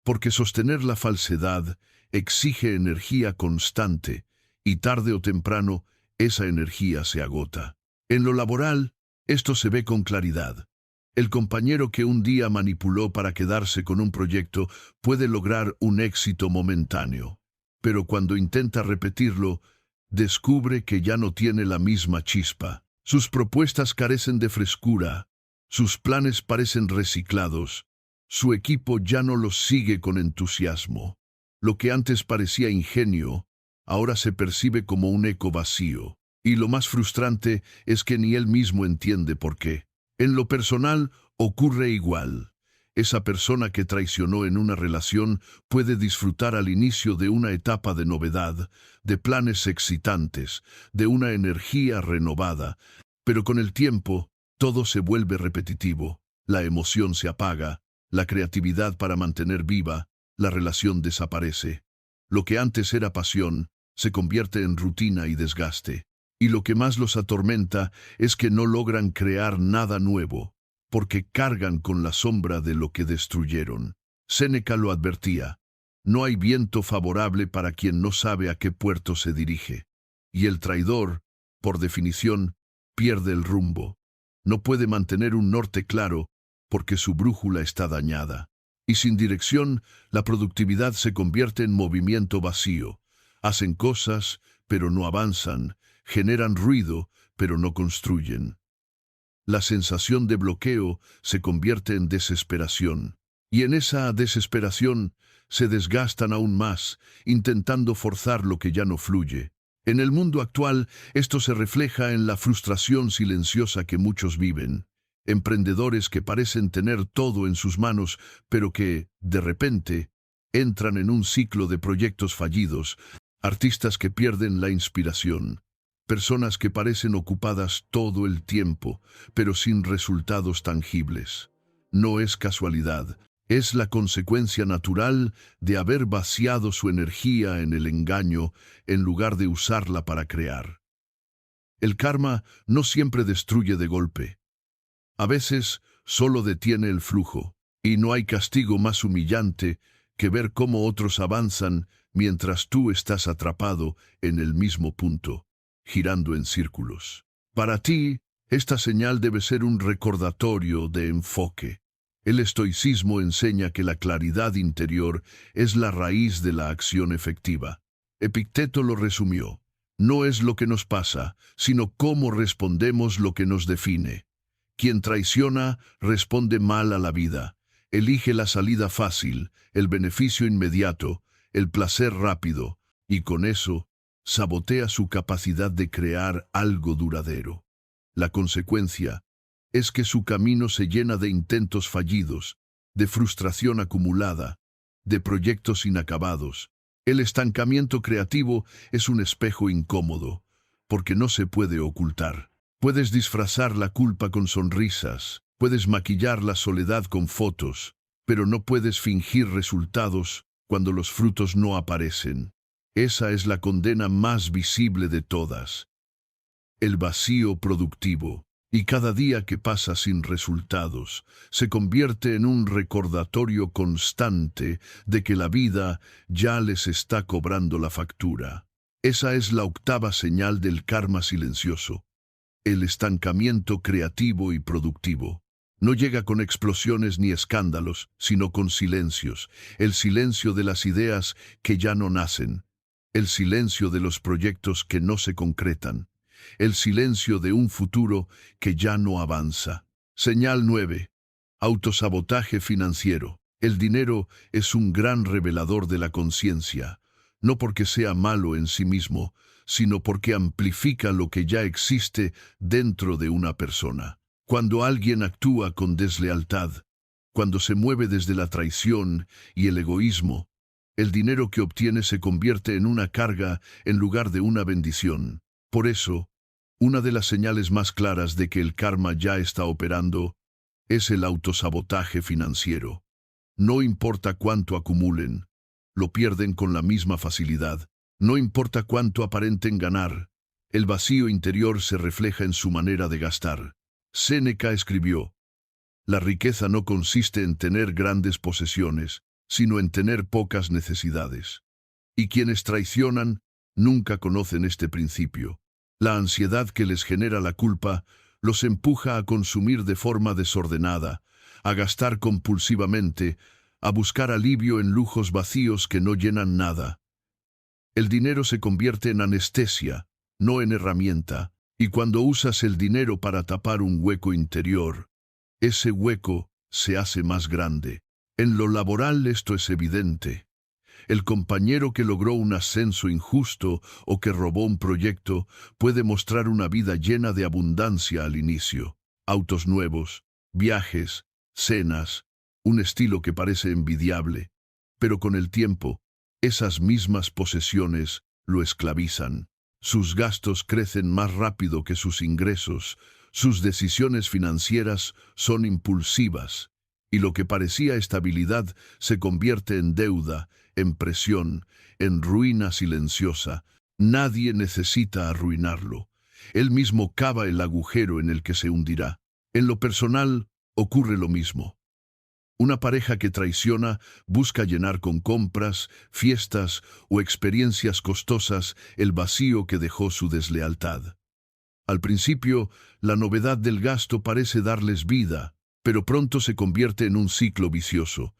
Porque sostener la falsedad exige energía constante, y tarde o temprano esa energía se agota. En lo laboral, esto se ve con claridad. El compañero que un día manipuló para quedarse con un proyecto puede lograr un éxito momentáneo, pero cuando intenta repetirlo, descubre que ya no tiene la misma chispa. Sus propuestas carecen de frescura, sus planes parecen reciclados, su equipo ya no los sigue con entusiasmo. Lo que antes parecía ingenio, ahora se percibe como un eco vacío. Y lo más frustrante es que ni él mismo entiende por qué. En lo personal ocurre igual. Esa persona que traicionó en una relación puede disfrutar al inicio de una etapa de novedad, de planes excitantes, de una energía renovada, pero con el tiempo todo se vuelve repetitivo, la emoción se apaga, la creatividad para mantener viva, la relación desaparece. Lo que antes era pasión se convierte en rutina y desgaste. Y lo que más los atormenta es que no logran crear nada nuevo, porque cargan con la sombra de lo que destruyeron. Séneca lo advertía: no hay viento favorable para quien no sabe a qué puerto se dirige. Y el traidor, por definición, pierde el rumbo. No puede mantener un norte claro porque su brújula está dañada. Y sin dirección, la productividad se convierte en movimiento vacío. Hacen cosas, pero no avanzan. Generan ruido, pero no construyen. La sensación de bloqueo se convierte en desesperación. Y en esa desesperación se desgastan aún más, intentando forzar lo que ya no fluye. En el mundo actual, esto se refleja en la frustración silenciosa que muchos viven. emprendedores que parecen tener todo en sus manos, pero que, de repente, entran en un ciclo de proyectos fallidos, artistas que pierden la inspiración, personas que parecen ocupadas todo el tiempo, pero sin resultados tangibles. No es casualidad, es la consecuencia natural de haber vaciado su energía en el engaño en lugar de usarla para crear. El karma no siempre destruye de golpe. A veces solo detiene el flujo, y no hay castigo más humillante que ver cómo otros avanzan mientras tú estás atrapado en el mismo punto, girando en círculos. Para ti, esta señal debe ser un recordatorio de enfoque. El estoicismo enseña que la claridad interior es la raíz de la acción efectiva. Epicteto lo resumió: no es lo que nos pasa, sino cómo respondemos lo que nos define. Quien traiciona responde mal a la vida. Elige la salida fácil, el beneficio inmediato, el placer rápido, y con eso sabotea su capacidad de crear algo duradero. La consecuencia es que su camino se llena de intentos fallidos, de frustración acumulada, de proyectos inacabados. El estancamiento creativo es un espejo incómodo, porque no se puede ocultar. Puedes disfrazar la culpa con sonrisas, puedes maquillar la soledad con fotos, pero no puedes fingir resultados cuando los frutos no aparecen. Esa es la condena más visible de todas: el vacío productivo. Y cada día que pasa sin resultados se convierte en un recordatorio constante de que la vida ya les está cobrando la factura. Esa es la octava señal del karma silencioso: el estancamiento creativo y productivo. No llega con explosiones ni escándalos, sino con silencios. El silencio de las ideas que ya no nacen, el silencio de los proyectos que no se concretan, el silencio de un futuro que ya no avanza. Señal 9. Autosabotaje financiero. El dinero es un gran revelador de la conciencia, no porque sea malo en sí mismo, sino porque amplifica lo que ya existe dentro de una persona. Cuando alguien actúa con deslealtad, cuando se mueve desde la traición y el egoísmo, el dinero que obtiene se convierte en una carga en lugar de una bendición. Por eso, una de las señales más claras de que el karma ya está operando es el autosabotaje financiero. No importa cuánto acumulen, lo pierden con la misma facilidad. No importa cuánto aparenten ganar, el vacío interior se refleja en su manera de gastar. Séneca escribió: la riqueza no consiste en tener grandes posesiones, sino en tener pocas necesidades. Y quienes traicionan nunca conocen este principio. La ansiedad que les genera la culpa los empuja a consumir de forma desordenada, a gastar compulsivamente, a buscar alivio en lujos vacíos que no llenan nada. El dinero se convierte en anestesia, no en herramienta, y cuando usas el dinero para tapar un hueco interior, ese hueco se hace más grande. En lo laboral esto es evidente. El compañero que logró un ascenso injusto o que robó un proyecto puede mostrar una vida llena de abundancia al inicio. Autos nuevos, viajes, cenas, un estilo que parece envidiable. Pero con el tiempo, esas mismas posesiones lo esclavizan. Sus gastos crecen más rápido que sus ingresos, sus decisiones financieras son impulsivas, y lo que parecía estabilidad se convierte en deuda, en presión, en ruina silenciosa. Nadie necesita arruinarlo. Él mismo cava el agujero en el que se hundirá. En lo personal, ocurre lo mismo. Una pareja que traiciona busca llenar con compras, fiestas o experiencias costosas el vacío que dejó su deslealtad. Al principio, la novedad del gasto parece darles vida, pero pronto se convierte en un ciclo vicioso.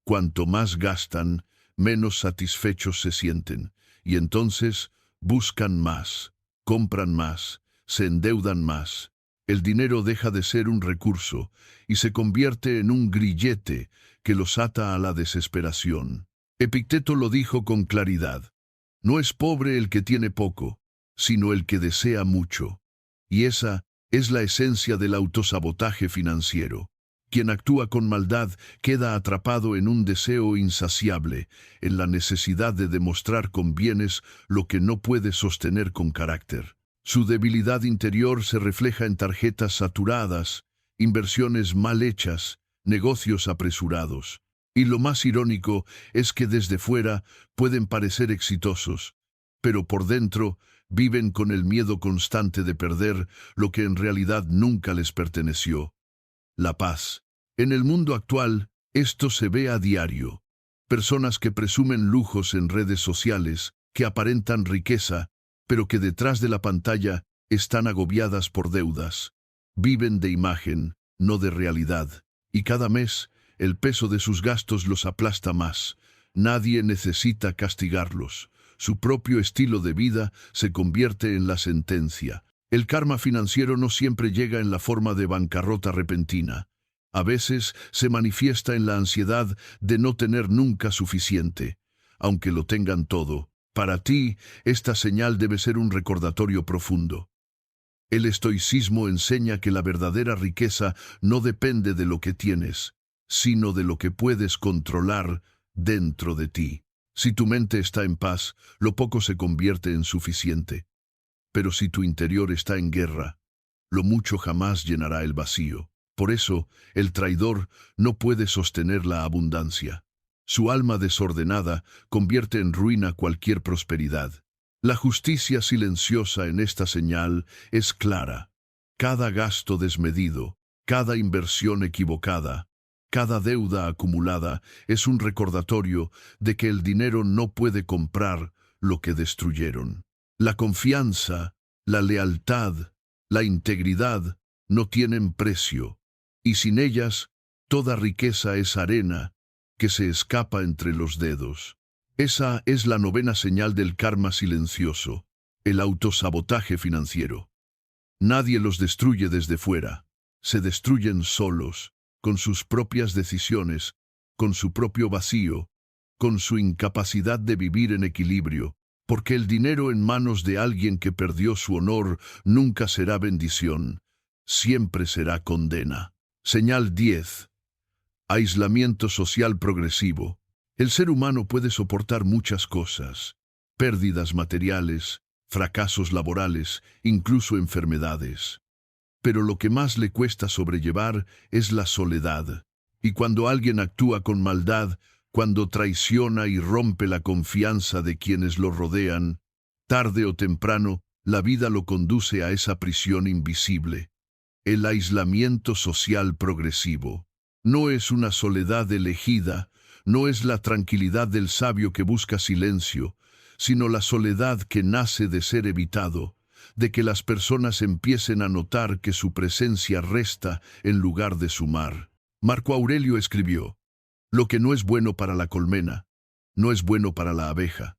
Cuanto más gastan, menos satisfechos se sienten, y entonces buscan más, compran más, se endeudan más. El dinero deja de ser un recurso y se convierte en un grillete que los ata a la desesperación. Epicteto lo dijo con claridad: no es pobre el que tiene poco, sino el que desea mucho. Y esa Es la esencia del autosabotaje financiero. Quien actúa con maldad queda atrapado en un deseo insaciable, en la necesidad de demostrar con bienes lo que no puede sostener con carácter. Su debilidad interior se refleja en tarjetas saturadas, inversiones mal hechas, negocios apresurados. Y lo más irónico es que desde fuera pueden parecer exitosos, pero por dentro viven con el miedo constante de perder lo que en realidad nunca les perteneció: la paz. En el mundo actual, esto se ve a diario. Personas que presumen lujos en redes sociales, que aparentan riqueza, pero que detrás de la pantalla están agobiadas por deudas. Viven de imagen, no de realidad. Y cada mes, el peso de sus gastos los aplasta más. Nadie necesita castigarlos. Su propio estilo de vida se convierte en la sentencia. El karma financiero no siempre llega en la forma de bancarrota repentina. A veces se manifiesta en la ansiedad de no tener nunca suficiente. Aunque lo tengan todo, para ti, esta señal debe ser un recordatorio profundo. El estoicismo enseña que la verdadera riqueza no depende de lo que tienes, sino de lo que puedes controlar dentro de ti. Si tu mente está en paz, lo poco se convierte en suficiente. Pero si tu interior está en guerra, lo mucho jamás llenará el vacío. Por eso, el traidor no puede sostener la abundancia. Su alma desordenada convierte en ruina cualquier prosperidad. La justicia silenciosa en esta señal es clara. Cada gasto desmedido, cada inversión equivocada, cada deuda acumulada es un recordatorio de que el dinero no puede comprar lo que destruyeron. La confianza, la lealtad, la integridad no tienen precio, y sin ellas, toda riqueza es arena que se escapa entre los dedos. Esa es la novena señal del karma silencioso, el autosabotaje financiero. Nadie los destruye desde fuera. Se destruyen solos, con sus propias decisiones, con su propio vacío, con su incapacidad de vivir en equilibrio, porque el dinero en manos de alguien que perdió su honor nunca será bendición, siempre será condena. Señal 10. Aislamiento social progresivo. El ser humano puede soportar muchas cosas: pérdidas materiales, fracasos laborales, incluso enfermedades. Pero lo que más le cuesta sobrellevar es la soledad. Y cuando alguien actúa con maldad, cuando traiciona y rompe la confianza de quienes lo rodean, tarde o temprano, la vida lo conduce a esa prisión invisible. El aislamiento social progresivo. No es una soledad elegida, no es la tranquilidad del sabio que busca silencio, sino la soledad que nace de ser evitado, de que las personas empiecen a notar que su presencia resta en lugar de sumar. Marco Aurelio escribió: lo que no es bueno para la colmena, no es bueno para la abeja.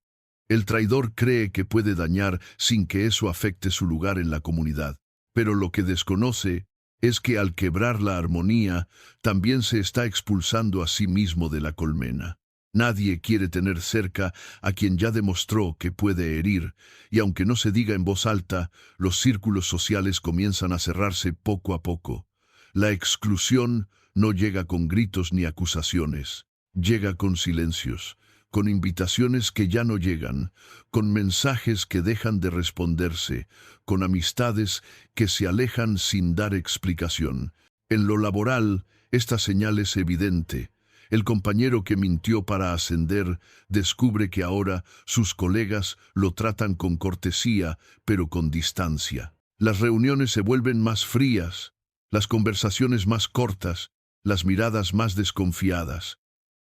El traidor cree que puede dañar sin que eso afecte su lugar en la comunidad, pero lo que desconoce es que al quebrar la armonía, también se está expulsando a sí mismo de la colmena. Nadie quiere tener cerca a quien ya demostró que puede herir, y aunque no se diga en voz alta, los círculos sociales comienzan a cerrarse poco a poco. La exclusión no llega con gritos ni acusaciones, llega con silencios, con invitaciones que ya no llegan, con mensajes que dejan de responderse, con amistades que se alejan sin dar explicación. En lo laboral, esta señal es evidente. El compañero que mintió para ascender descubre que ahora sus colegas lo tratan con cortesía, pero con distancia. Las reuniones se vuelven más frías, las conversaciones más cortas, las miradas más desconfiadas.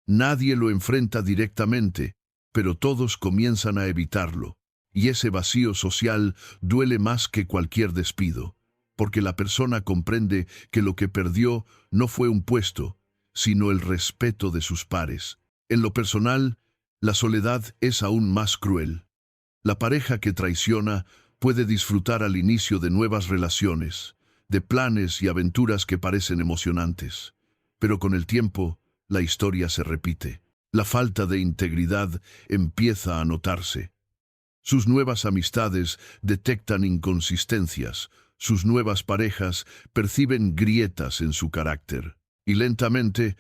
Nadie lo enfrenta directamente, pero todos comienzan a evitarlo. Y ese vacío social duele más que cualquier despido, porque la persona comprende que lo que perdió no fue un puesto, sino el respeto de sus pares. En lo personal, la soledad es aún más cruel. La pareja que traiciona puede disfrutar al inicio de nuevas relaciones, de planes y aventuras que parecen emocionantes. Pero con el tiempo, la historia se repite. La falta de integridad empieza a notarse. Sus nuevas amistades detectan inconsistencias, Sus nuevas parejas perciben grietas en su carácter. Y lentamente,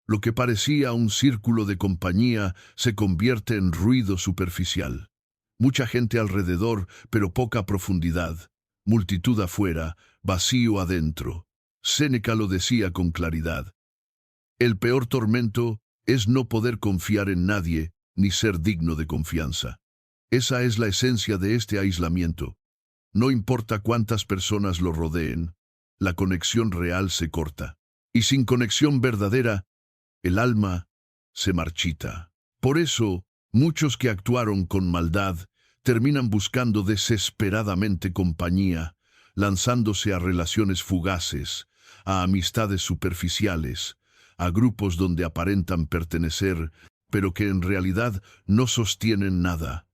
lo que parecía un círculo de compañía se convierte en ruido superficial. Mucha gente alrededor, pero poca profundidad. Multitud afuera, vacío adentro. Séneca lo decía con claridad. El peor tormento es no poder confiar en nadie ni ser digno de confianza. Esa es la esencia de este aislamiento. No importa cuántas personas lo rodeen, la conexión real se corta. Y sin conexión verdadera, el alma se marchita. Por eso, muchos que actuaron con maldad terminan buscando desesperadamente compañía, lanzándose a relaciones fugaces, a amistades superficiales, a grupos donde aparentan pertenecer, pero que en realidad no sostienen nada.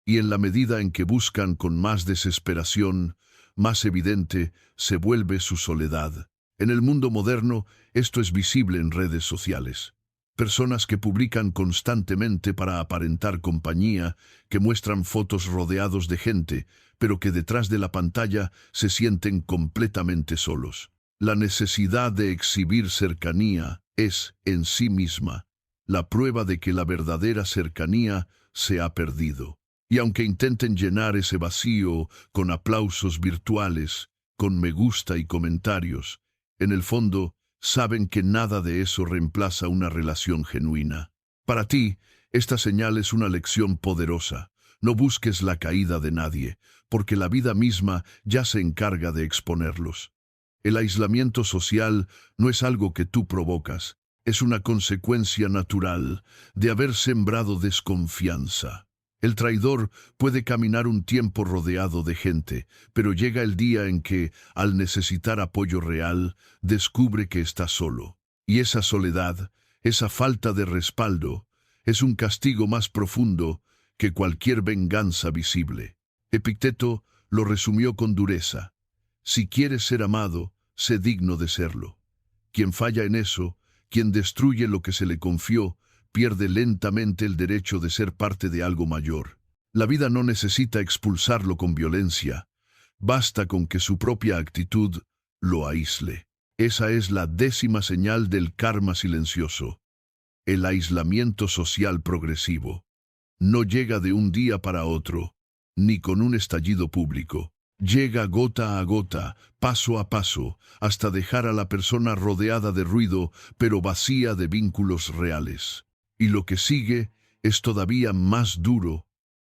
Y en la medida en que buscan con más desesperación, más evidente se vuelve su soledad. En el mundo moderno, esto es visible en redes sociales. Personas que publican constantemente para aparentar compañía, que muestran fotos rodeados de gente, pero que detrás de la pantalla se sienten completamente solos. La necesidad de exhibir cercanía es, en sí misma, la prueba de que la verdadera cercanía se ha perdido. Y aunque intenten llenar ese vacío con aplausos virtuales, con me gusta y comentarios, en el fondo saben que nada de eso reemplaza una relación genuina. Para ti, esta señal es una lección poderosa. No busques la caída de nadie, porque la vida misma ya se encarga de exponerlos. El aislamiento social no es algo que tú provocas, es una consecuencia natural de haber sembrado desconfianza. El traidor puede caminar un tiempo rodeado de gente, pero llega el día en que, al necesitar apoyo real, descubre que está solo. Y esa soledad, esa falta de respaldo, es un castigo más profundo que cualquier venganza visible. Epicteto lo resumió con dureza. Si quieres ser amado, sé digno de serlo. Quien falla en eso, quien destruye lo que se le confió, pierde lentamente el derecho de ser parte de algo mayor. La vida no necesita expulsarlo con violencia, basta con que su propia actitud lo aísle. Esa es la 10ª señal del karma silencioso, el aislamiento social progresivo. No llega de un día para otro, ni con un estallido público. Llega gota a gota, paso a paso, hasta dejar a la persona rodeada de ruido, pero vacía de vínculos reales. Y lo que sigue es todavía más duro,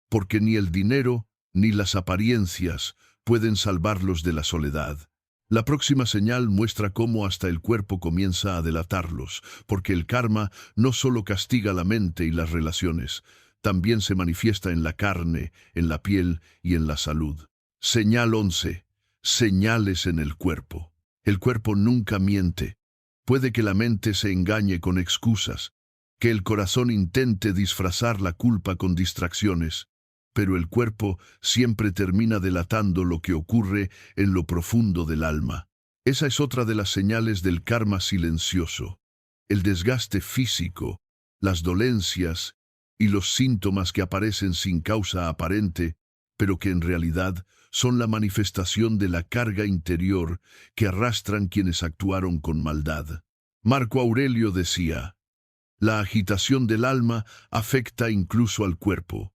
porque ni el dinero ni las apariencias pueden salvarlos de la soledad. La próxima señal muestra cómo hasta el cuerpo comienza a delatarlos, porque el karma no solo castiga la mente y las relaciones, también se manifiesta en la carne, en la piel y en la salud. Señal 11. Señales en el cuerpo. El cuerpo nunca miente. Puede que la mente se engañe con excusas, que el corazón intente disfrazar la culpa con distracciones, pero el cuerpo siempre termina delatando lo que ocurre en lo profundo del alma. Esa es otra de las señales del karma silencioso. El desgaste físico, las dolencias y los síntomas que aparecen sin causa aparente, pero que en realidad son la manifestación de la carga interior que arrastran quienes actuaron con maldad. Marco Aurelio decía: la agitación del alma afecta incluso al cuerpo,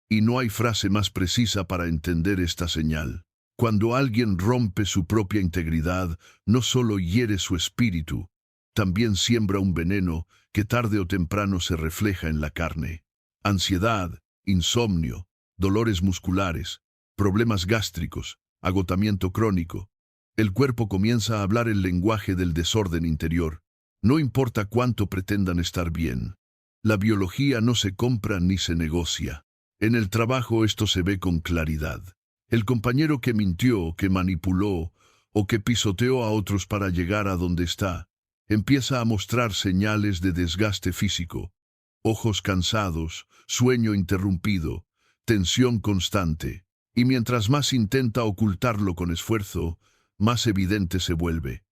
y no hay frase más precisa para entender esta señal. Cuando alguien rompe su propia integridad, no solo hiere su espíritu, también siembra un veneno que tarde o temprano se refleja en la carne. Ansiedad, insomnio, dolores musculares, problemas gástricos, agotamiento crónico. El cuerpo comienza a hablar el lenguaje del desorden interior. No importa cuánto pretendan estar bien. La biología no se compra ni se negocia. En el trabajo esto se ve con claridad. El compañero que mintió, que manipuló o que pisoteó a otros para llegar a donde está, empieza a mostrar señales de desgaste físico. Ojos cansados, sueño interrumpido, tensión constante. Y mientras más intenta ocultarlo con esfuerzo, más evidente se vuelve.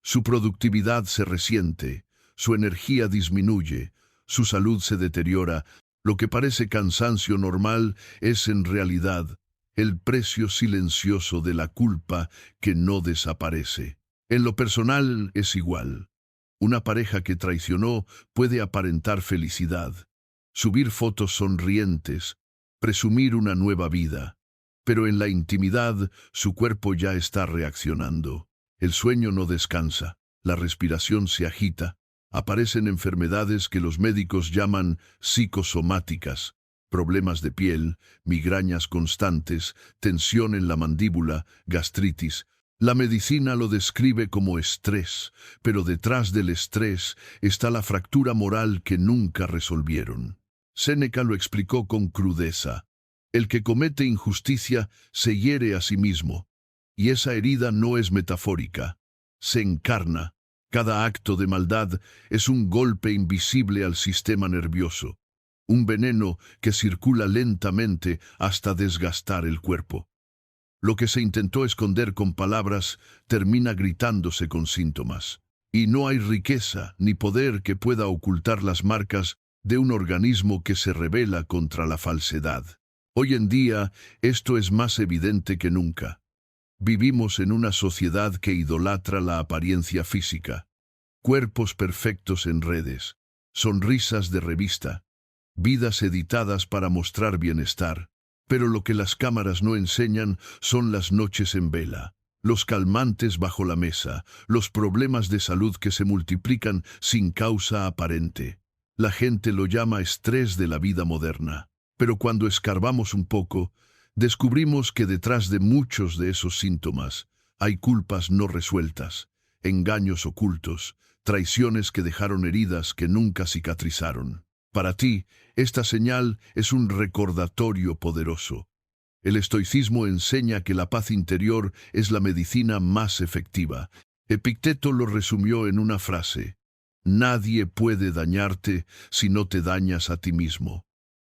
Su productividad se resiente, su energía disminuye, su salud se deteriora. Lo que parece cansancio normal es en realidad el precio silencioso de la culpa que no desaparece. En lo personal es igual. Una pareja que traicionó puede aparentar felicidad, subir fotos sonrientes, presumir una nueva vida, pero en la intimidad su cuerpo ya está reaccionando. El sueño no descansa, la respiración se agita, aparecen enfermedades que los médicos llaman psicosomáticas, problemas de piel, migrañas constantes, tensión en la mandíbula, gastritis. La medicina lo describe como estrés, pero detrás del estrés está la fractura moral que nunca resolvieron. Séneca lo explicó con crudeza. El que comete injusticia se hiere a sí mismo, y esa herida no es metafórica, se encarna. Cada acto de maldad es un golpe invisible al sistema nervioso, un veneno que circula lentamente hasta desgastar el cuerpo. Lo que se intentó esconder con palabras termina gritándose con síntomas. Y no hay riqueza ni poder que pueda ocultar las marcas de un organismo que se rebela contra la falsedad. Hoy en día esto es más evidente que nunca. Vivimos en una sociedad que idolatra la apariencia física, cuerpos perfectos en redes, sonrisas de revista, vidas editadas para mostrar bienestar. Pero lo que las cámaras no enseñan son las noches en vela, los calmantes bajo la mesa, los problemas de salud que se multiplican sin causa aparente. La gente lo llama estrés de la vida moderna. Pero cuando escarbamos un poco, descubrimos que detrás de muchos de esos síntomas hay culpas no resueltas, engaños ocultos, traiciones que dejaron heridas que nunca cicatrizaron. Para ti, esta señal es un recordatorio poderoso. El estoicismo enseña que la paz interior es la medicina más efectiva. Epicteto lo resumió en una frase: nadie puede dañarte si no te dañas a ti mismo.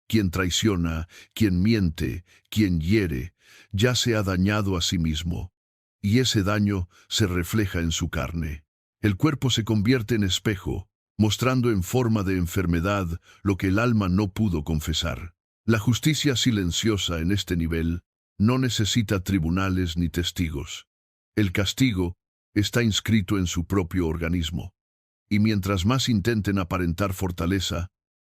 Quien traiciona, quien miente, quien hiere, ya se ha dañado a sí mismo, y ese daño se refleja en su carne. El cuerpo se convierte en espejo, mostrando en forma de enfermedad lo que el alma no pudo confesar. La justicia silenciosa en este nivel no necesita tribunales ni testigos. El castigo está inscrito en su propio organismo, y mientras más intenten aparentar fortaleza,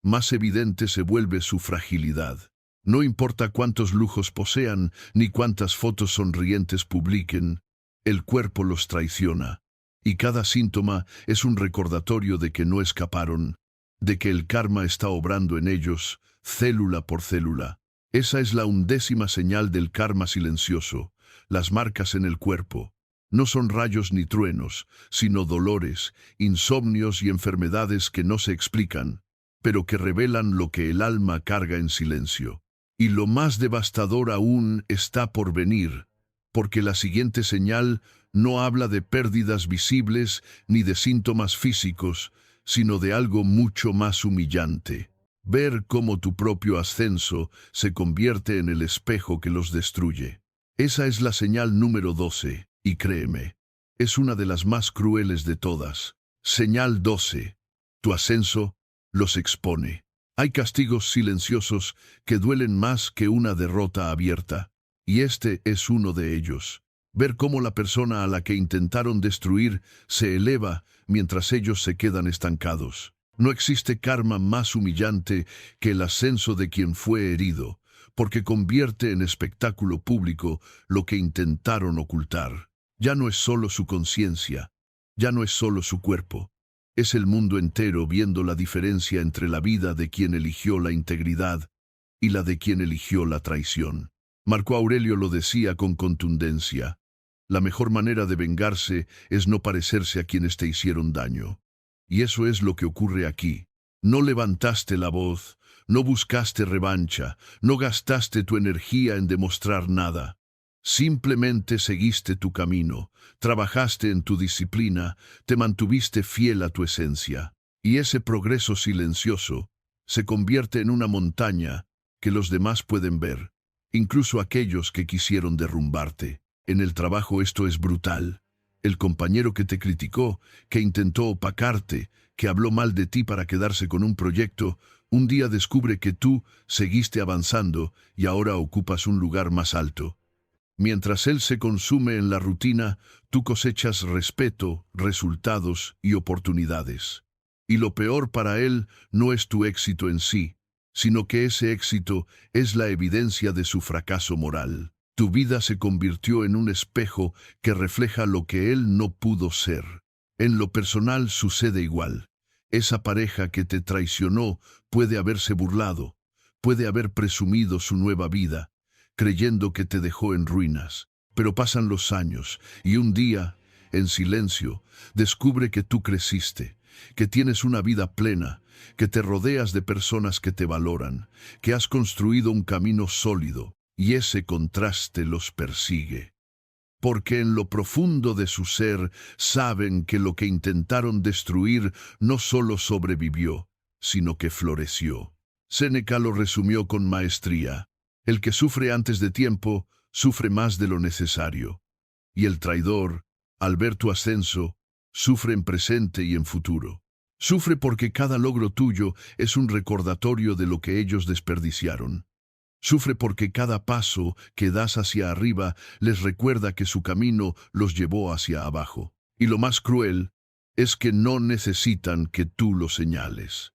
más evidente se vuelve su fragilidad. No importa cuántos lujos posean, ni cuántas fotos sonrientes publiquen, el cuerpo los traiciona, y cada síntoma es un recordatorio de que no escaparon, de que el karma está obrando en ellos, célula por célula. Esa es la 11ª señal del karma silencioso, las marcas en el cuerpo. No son rayos ni truenos, sino dolores, insomnios y enfermedades que no se explican, pero que revelan lo que el alma carga en silencio. Y lo más devastador aún está por venir, porque la siguiente señal no habla de pérdidas visibles ni de síntomas físicos, sino de algo mucho más humillante. Ver cómo tu propio ascenso se convierte en el espejo que los destruye. Esa es la señal número 12, y créeme, es una de las más crueles de todas. Señal 12. Tu ascenso los expone. Hay castigos silenciosos que duelen más que una derrota abierta, y este es uno de ellos. Ver cómo la persona a la que intentaron destruir se eleva mientras ellos se quedan estancados. No existe karma más humillante que el ascenso de quien fue herido, porque convierte en espectáculo público lo que intentaron ocultar. Ya no es solo su conciencia, ya no es solo su cuerpo. Es el mundo entero viendo la diferencia entre la vida de quien eligió la integridad y la de quien eligió la traición. Marco Aurelio lo decía con contundencia: la mejor manera de vengarse es no parecerse a quienes te hicieron daño. Y eso es lo que ocurre aquí. No levantaste la voz, no buscaste revancha, no gastaste tu energía en demostrar nada. Simplemente seguiste tu camino, trabajaste en tu disciplina, te mantuviste fiel a tu esencia. Y ese progreso silencioso se convierte en una montaña que los demás pueden ver, incluso aquellos que quisieron derrumbarte. En el trabajo esto es brutal. El compañero que te criticó, que intentó opacarte, que habló mal de ti para quedarse con un proyecto, Un día descubre que tú seguiste avanzando y ahora ocupas un lugar más alto. Mientras él se consume en la rutina, tú cosechas respeto, resultados y oportunidades. Y lo peor para él no es tu éxito en sí, sino que ese éxito es la evidencia de su fracaso moral. Tu vida se convirtió en un espejo que refleja lo que él no pudo ser. En lo personal sucede igual. Esa pareja que te traicionó puede haberse burlado, puede haber presumido su nueva vida, creyendo que te dejó en ruinas. Pero pasan los años y un día, en silencio, descubre que tú creciste, que tienes una vida plena, que te rodeas de personas que te valoran, que has construido un camino sólido, y ese contraste los persigue. Porque en lo profundo de su ser saben que lo que intentaron destruir no solo sobrevivió, sino que floreció. Séneca lo resumió con maestría. El que sufre antes de tiempo, sufre más de lo necesario. Y el traidor, al ver tu ascenso, sufre en presente y en futuro. Sufre porque cada logro tuyo es un recordatorio de lo que ellos desperdiciaron. Sufre porque cada paso que das hacia arriba les recuerda que su camino los llevó hacia abajo. Y lo más cruel es que no necesitan que tú lo señales.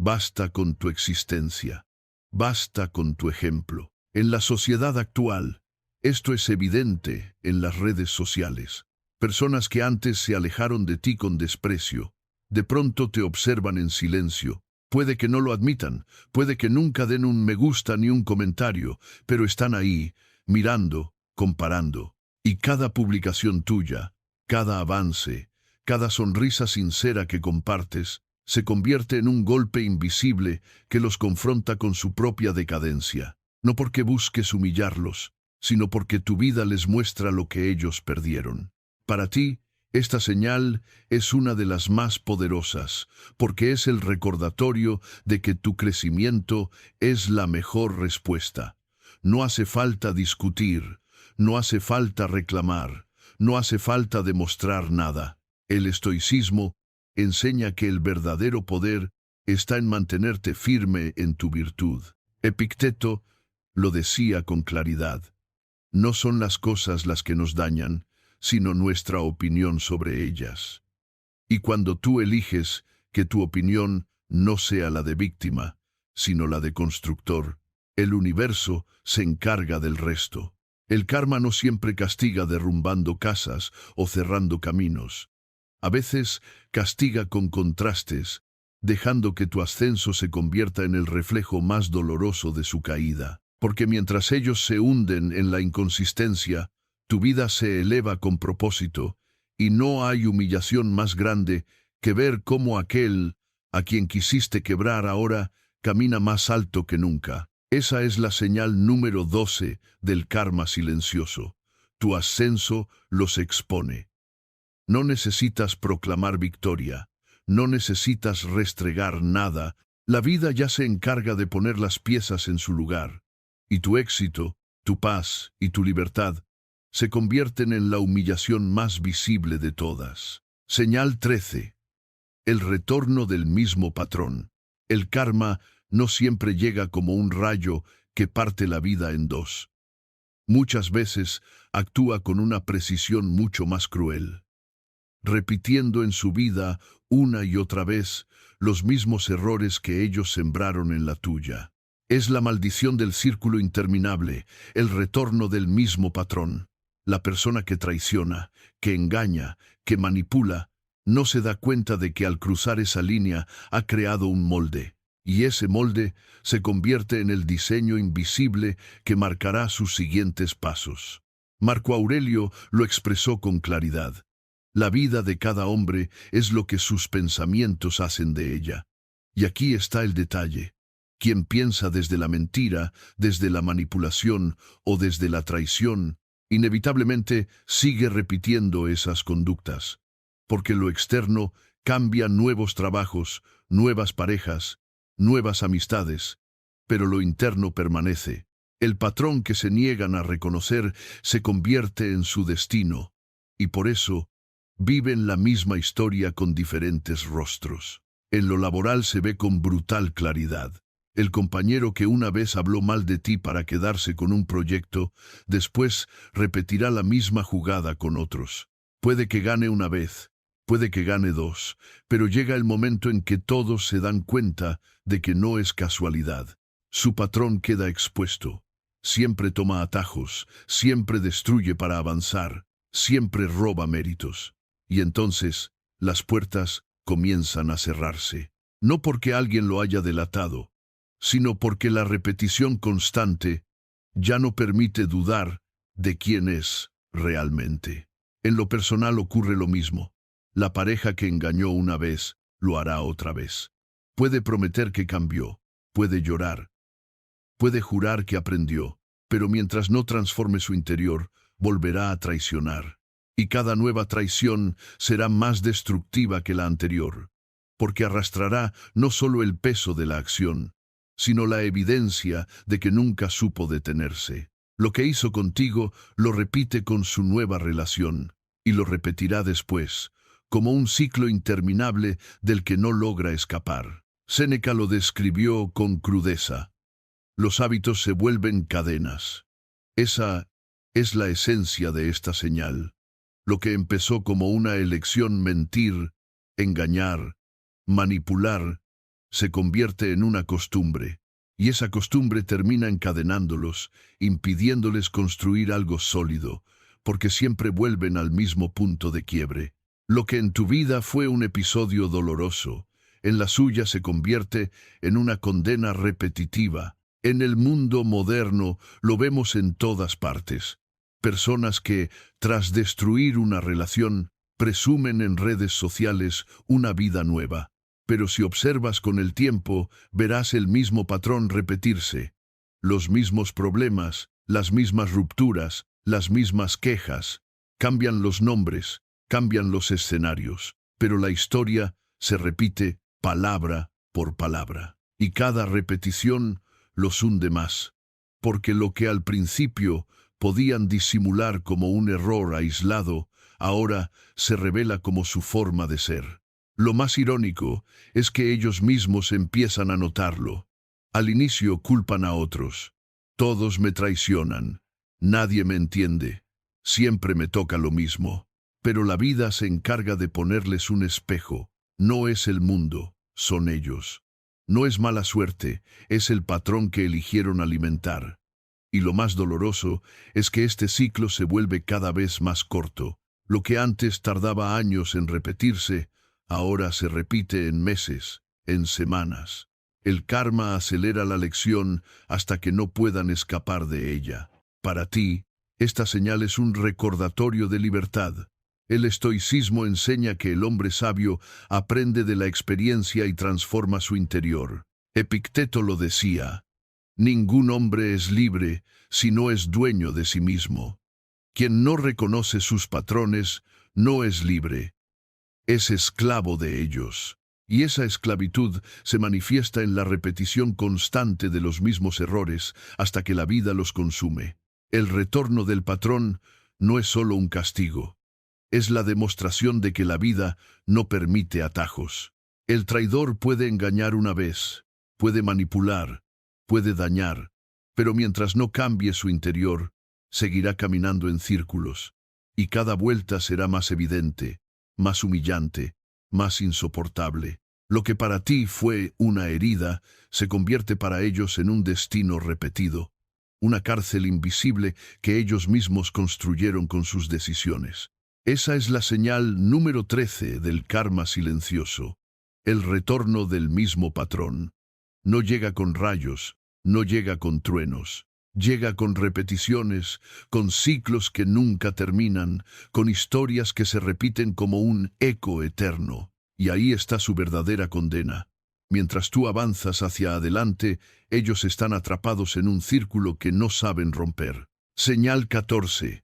Basta con tu existencia. Basta con tu ejemplo. En la sociedad actual, esto es evidente en las redes sociales. Personas que antes se alejaron de ti con desprecio, de pronto te observan en silencio. Puede que no lo admitan, puede que nunca den un me gusta ni un comentario, pero están ahí, mirando, comparando. Y cada publicación tuya, cada avance, cada sonrisa sincera que compartes, se convierte en un golpe invisible que los confronta con su propia decadencia. No porque busques humillarlos, sino porque tu vida les muestra lo que ellos perdieron. Para ti, esta señal es una de las más poderosas, porque es el recordatorio de que tu crecimiento es la mejor respuesta. No hace falta discutir, no hace falta reclamar, no hace falta demostrar nada. El estoicismo enseña que el verdadero poder está en mantenerte firme en tu virtud. Epicteto lo decía con claridad. No son las cosas las que nos dañan, sino nuestra opinión sobre ellas. Y cuando tú eliges que tu opinión no sea la de víctima, sino la de constructor, el universo se encarga del resto. El karma no siempre castiga derrumbando casas o cerrando caminos. A veces castiga con contrastes, dejando que tu ascenso se convierta en el reflejo más doloroso de su caída. Porque mientras ellos se hunden en la inconsistencia, tu vida se eleva con propósito, y no hay humillación más grande que ver cómo aquel a quien quisiste quebrar ahora camina más alto que nunca. Esa es la señal número 12 del karma silencioso. Tu ascenso los expone. No necesitas proclamar victoria, no necesitas restregar nada, la vida ya se encarga de poner las piezas en su lugar. Y tu éxito, tu paz y tu libertad se convierten en la humillación más visible de todas. Señal 13. El retorno del mismo patrón. El karma no siempre llega como un rayo que parte la vida en dos. Muchas veces actúa con una precisión mucho más cruel, repitiendo en su vida una y otra vez los mismos errores que ellos sembraron en la tuya. Es la maldición del círculo interminable, el retorno del mismo patrón. La persona que traiciona, que engaña, que manipula, no se da cuenta de que al cruzar esa línea ha creado un molde, y ese molde se convierte en el diseño invisible que marcará sus siguientes pasos. Marco Aurelio lo expresó con claridad. La vida de cada hombre es lo que sus pensamientos hacen de ella. Y aquí está el detalle. Quien piensa desde la mentira, desde la manipulación o desde la traición, inevitablemente sigue repitiendo esas conductas, porque lo externo cambia nuevos trabajos, nuevas parejas, nuevas amistades, pero lo interno permanece. El patrón que se niegan a reconocer se convierte en su destino, y por eso viven la misma historia con diferentes rostros. En lo laboral se ve con brutal claridad. El compañero que una vez habló mal de ti para quedarse con un proyecto, después repetirá la misma jugada con otros. Puede que gane una vez, puede que gane dos, pero llega el momento en que todos se dan cuenta de que no es casualidad. Su patrón queda expuesto. Siempre toma atajos, siempre destruye para avanzar, siempre roba méritos. Y entonces, las puertas comienzan a cerrarse. No porque alguien lo haya delatado, sino porque la repetición constante ya no permite dudar de quién es realmente. En lo personal ocurre lo mismo. La pareja que engañó una vez lo hará otra vez. Puede prometer que cambió, puede llorar, puede jurar que aprendió, pero mientras no transforme su interior, volverá a traicionar. Y cada nueva traición será más destructiva que la anterior, porque arrastrará no solo el peso de la acción, sino la evidencia de que nunca supo detenerse. Lo que hizo contigo lo repite con su nueva relación, y lo repetirá después, como un ciclo interminable del que no logra escapar. Séneca lo describió con crudeza. Los hábitos se vuelven cadenas. Esa es la esencia de esta señal. Lo que empezó como una elección mentir, engañar, manipular, se convierte en una costumbre, y esa costumbre termina encadenándolos, impidiéndoles construir algo sólido, porque siempre vuelven al mismo punto de quiebre. Lo que en tu vida fue un episodio doloroso, en la suya se convierte en una condena repetitiva. En el mundo moderno lo vemos en todas partes. Personas que, tras destruir una relación, presumen en redes sociales una vida nueva. Pero si observas con el tiempo, verás el mismo patrón repetirse. Los mismos problemas, las mismas rupturas, las mismas quejas. Cambian los nombres, cambian los escenarios, pero la historia se repite palabra por palabra. Y cada repetición los hunde más, porque lo que al principio podían disimular como un error aislado, ahora se revela como su forma de ser. Lo más irónico es que ellos mismos empiezan a notarlo. Al inicio culpan a otros. Todos me traicionan. Nadie me entiende. Siempre me toca lo mismo. Pero la vida se encarga de ponerles un espejo. No es el mundo, son ellos. No es mala suerte, es el patrón que eligieron alimentar. Y lo más doloroso es que este ciclo se vuelve cada vez más corto. Lo que antes tardaba años en repetirse, ahora se repite en meses, en semanas. El karma acelera la lección hasta que no puedan escapar de ella. Para ti, esta señal es un recordatorio de libertad. El estoicismo enseña que el hombre sabio aprende de la experiencia y transforma su interior. Epicteto lo decía: ningún hombre es libre si no es dueño de sí mismo. Quien no reconoce sus patrones no es libre, es esclavo de ellos. Y esa esclavitud se manifiesta en la repetición constante de los mismos errores hasta que la vida los consume. El retorno del patrón no es solo un castigo. Es la demostración de que la vida no permite atajos. El traidor puede engañar una vez, puede manipular, puede dañar, pero mientras no cambie su interior, seguirá caminando en círculos, y cada vuelta será más evidente, más humillante, más insoportable. Lo que para ti fue una herida, se convierte para ellos en un destino repetido, una cárcel invisible que ellos mismos construyeron con sus decisiones. Esa es la señal número 13 del karma silencioso, el retorno del mismo patrón. No llega con rayos, no llega con truenos, llega con repeticiones, con ciclos que nunca terminan, con historias que se repiten como un eco eterno. Y ahí está su verdadera condena. Mientras tú avanzas hacia adelante, ellos están atrapados en un círculo que no saben romper. Señal 14.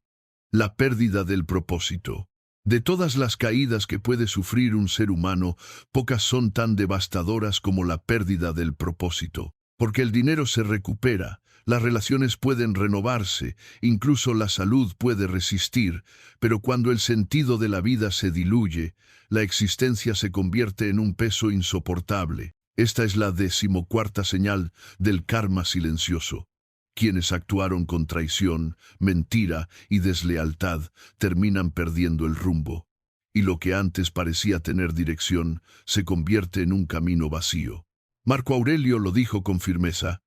La pérdida del propósito. De todas las caídas que puede sufrir un ser humano, pocas son tan devastadoras como la pérdida del propósito. Porque el dinero se recupera, Las relaciones pueden renovarse, incluso la salud puede resistir, pero cuando el sentido de la vida se diluye, la existencia se convierte en un peso insoportable. Esta es la 14ª señal del karma silencioso. Quienes actuaron con traición, mentira y deslealtad terminan perdiendo el rumbo, y lo que antes parecía tener dirección se convierte en un camino vacío. Marco Aurelio lo dijo con firmeza: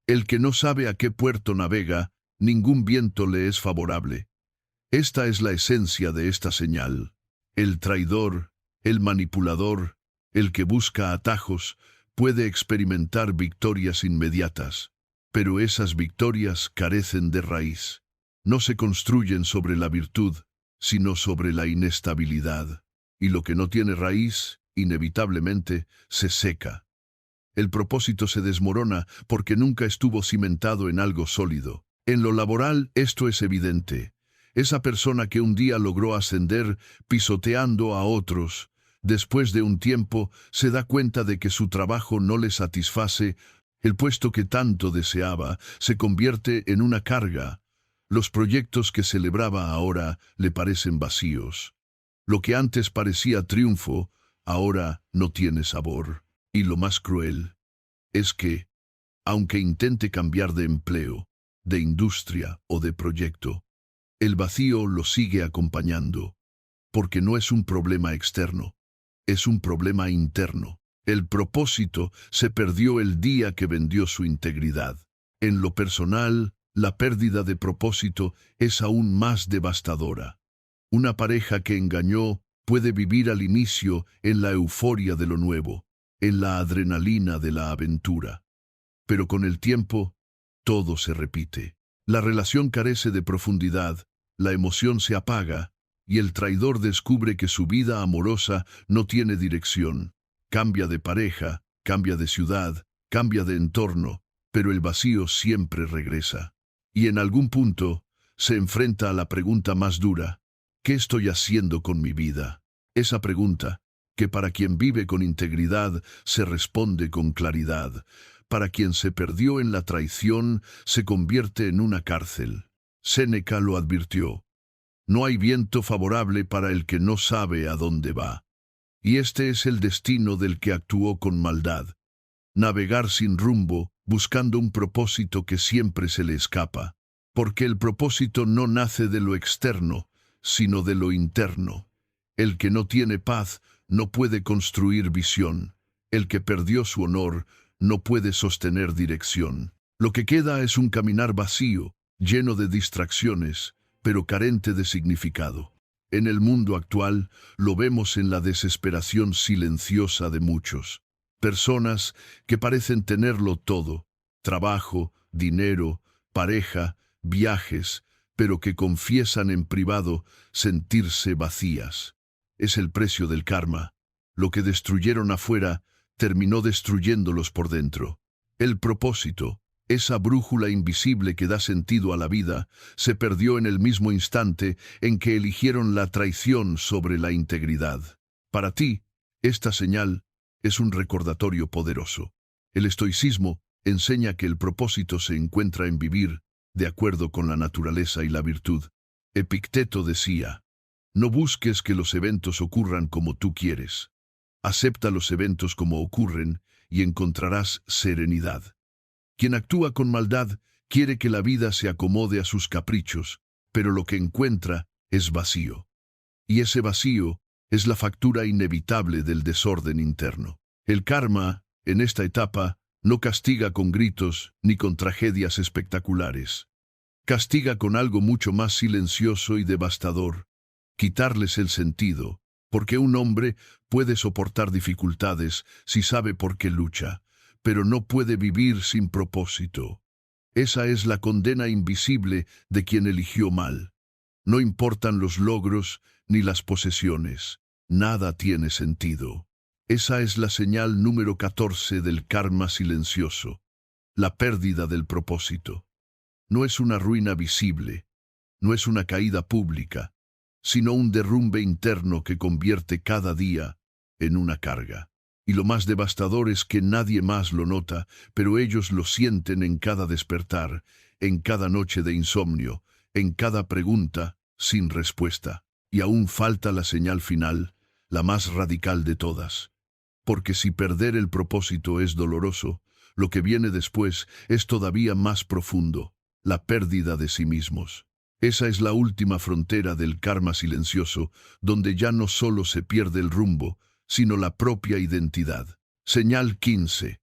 el que no sabe a qué puerto navega, ningún viento le es favorable. Esta es la esencia de esta señal. El traidor, el manipulador, el que busca atajos, puede experimentar victorias inmediatas, pero esas victorias carecen de raíz. No se construyen sobre la virtud, sino sobre la inestabilidad. Y lo que no tiene raíz, inevitablemente, se seca. El propósito se desmorona porque nunca estuvo cimentado en algo sólido. En lo laboral esto es evidente. Esa persona que un día logró ascender pisoteando a otros, después de un tiempo se da cuenta de que su trabajo no le satisface, el puesto que tanto deseaba se convierte en una carga. Los proyectos que celebraba ahora le parecen vacíos. Lo que antes parecía triunfo, ahora no tiene sabor. Y lo más cruel es que, aunque intente cambiar de empleo, de industria o de proyecto, el vacío lo sigue acompañando, porque no es un problema externo, es un problema interno. El propósito se perdió el día que vendió su integridad. En lo personal, la pérdida de propósito es aún más devastadora. Una pareja que engañó puede vivir al inicio en la euforia de lo nuevo, en la adrenalina de la aventura. Pero con el tiempo, todo se repite. La relación carece de profundidad, la emoción se apaga, y el traidor descubre que su vida amorosa no tiene dirección. Cambia de pareja, cambia de ciudad, cambia de entorno, pero el vacío siempre regresa. Y en algún punto, se enfrenta a la pregunta más dura: ¿qué estoy haciendo con mi vida? Esa pregunta, que para quien vive con integridad se responde con claridad, para quien se perdió en la traición se convierte en una cárcel. Séneca lo advirtió: no hay viento favorable para el que no sabe a dónde va. Y este es el destino del que actuó con maldad: navegar sin rumbo, buscando un propósito que siempre se le escapa, porque el propósito no nace de lo externo, sino de lo interno. El que no tiene paz no puede construir visión. El que perdió su honor no puede sostener dirección. Lo que queda es un caminar vacío, lleno de distracciones, pero carente de significado. En el mundo actual lo vemos en la desesperación silenciosa de muchos. Personas que parecen tenerlo todo: trabajo, dinero, pareja, viajes, pero que confiesan en privado sentirse vacías. Es el precio del karma. Lo que destruyeron afuera terminó destruyéndolos por dentro. El propósito, esa brújula invisible que da sentido a la vida, se perdió en el mismo instante en que eligieron la traición sobre la integridad. Para ti, esta señal es un recordatorio poderoso. El estoicismo enseña que el propósito se encuentra en vivir de acuerdo con la naturaleza y la virtud. Epicteto decía: no busques que los eventos ocurran como tú quieres. Acepta los eventos como ocurren y encontrarás serenidad. Quien actúa con maldad quiere que la vida se acomode a sus caprichos, pero lo que encuentra es vacío. Y ese vacío es la factura inevitable del desorden interno. El karma, en esta etapa, no castiga con gritos ni con tragedias espectaculares. Castiga con algo mucho más silencioso y devastador: quitarles el sentido, porque un hombre puede soportar dificultades si sabe por qué lucha, pero no puede vivir sin propósito. Esa es la condena invisible de quien eligió mal. No importan los logros ni las posesiones, nada tiene sentido. Esa es la señal número 14 del karma silencioso, la pérdida del propósito. No es una ruina visible, no es una caída pública, sino un derrumbe interno que convierte cada día en una carga. Y lo más devastador es que nadie más lo nota, pero ellos lo sienten en cada despertar, en cada noche de insomnio, en cada pregunta sin respuesta. Y aún falta la señal final, la más radical de todas. Porque si perder el propósito es doloroso, lo que viene después es todavía más profundo, la pérdida de sí mismos. Esa es la última frontera del karma silencioso, donde ya no solo se pierde el rumbo, sino la propia identidad. Señal 15.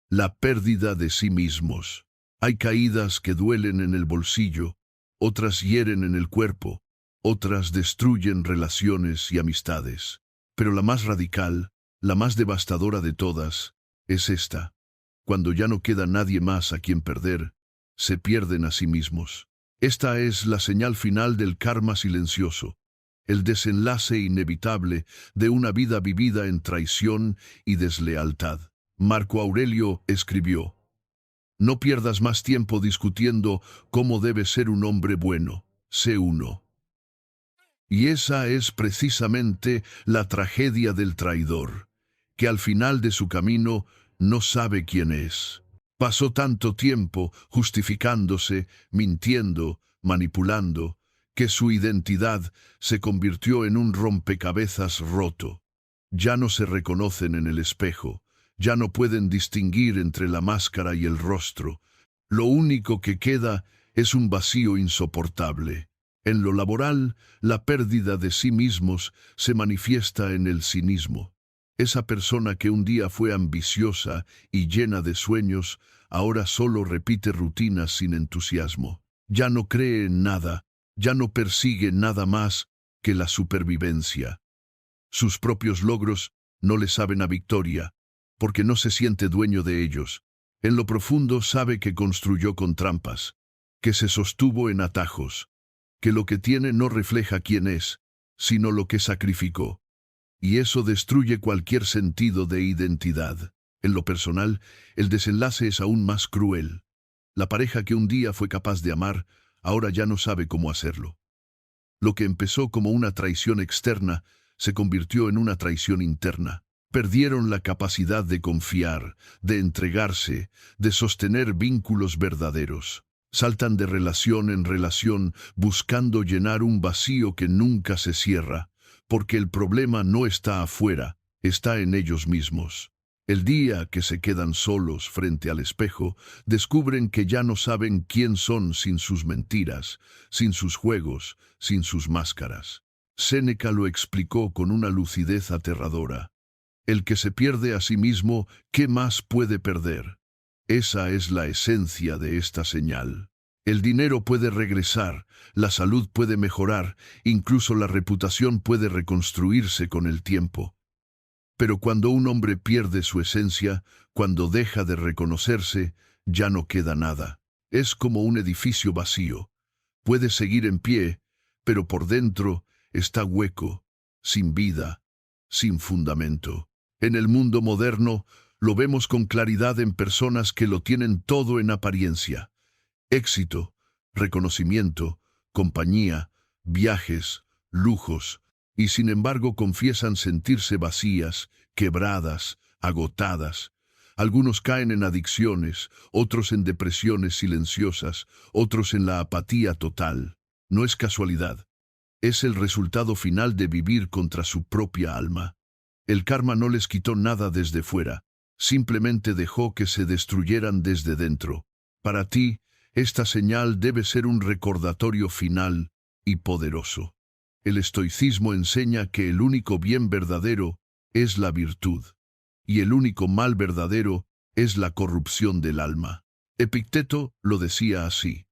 La pérdida de sí mismos. Hay caídas que duelen en el bolsillo, otras hieren en el cuerpo, otras destruyen relaciones y amistades. Pero la más radical, la más devastadora de todas, es esta. Cuando ya no queda nadie más a quien perder, se pierden a sí mismos. Esta es la señal final del karma silencioso, el desenlace inevitable de una vida vivida en traición y deslealtad. Marco Aurelio escribió: no pierdas más tiempo discutiendo cómo debe ser un hombre bueno, sé uno. Y esa es precisamente la tragedia del traidor, que al final de su camino no sabe quién es. Pasó tanto tiempo justificándose, mintiendo, manipulando, que su identidad se convirtió en un rompecabezas roto. Ya no se reconocen en el espejo, ya no pueden distinguir entre la máscara y el rostro. Lo único que queda es un vacío insoportable. En lo laboral, la pérdida de sí mismos se manifiesta en el cinismo. Esa persona que un día fue ambiciosa y llena de sueños, ahora solo repite rutinas sin entusiasmo. Ya no cree en nada, ya no persigue nada más que la supervivencia. Sus propios logros no le saben a victoria, porque no se siente dueño de ellos. En lo profundo sabe que construyó con trampas, que se sostuvo en atajos, que lo que tiene no refleja quién es, sino lo que sacrificó. Y eso destruye cualquier sentido de identidad. En lo personal, el desenlace es aún más cruel. La pareja que un día fue capaz de amar, ahora ya no sabe cómo hacerlo. Lo que empezó como una traición externa, se convirtió en una traición interna. Perdieron la capacidad de confiar, de entregarse, de sostener vínculos verdaderos. Saltan de relación en relación buscando llenar un vacío que nunca se cierra, porque el problema no está afuera, está en ellos mismos. El día que se quedan solos frente al espejo, descubren que ya no saben quién son sin sus mentiras, sin sus juegos, sin sus máscaras. Séneca lo explicó con una lucidez aterradora. El que se pierde a sí mismo, ¿qué más puede perder? Esa es la esencia de esta señal. El dinero puede regresar, la salud puede mejorar, incluso la reputación puede reconstruirse con el tiempo. Pero cuando un hombre pierde su esencia, cuando deja de reconocerse, ya no queda nada. Es como un edificio vacío. Puede seguir en pie, pero por dentro está hueco, sin vida, sin fundamento. En el mundo moderno, lo vemos con claridad en personas que lo tienen todo en apariencia. Éxito, reconocimiento, compañía, viajes, lujos, y sin embargo confiesan sentirse vacías, quebradas, agotadas. Algunos caen en adicciones, otros en depresiones silenciosas, otros en la apatía total. No es casualidad. Es el resultado final de vivir contra su propia alma. El karma no les quitó nada desde fuera, simplemente dejó que se destruyeran desde dentro. Para ti, esta señal debe ser un recordatorio final y poderoso. El estoicismo enseña que el único bien verdadero es la virtud, y el único mal verdadero es la corrupción del alma. Epicteto lo decía así: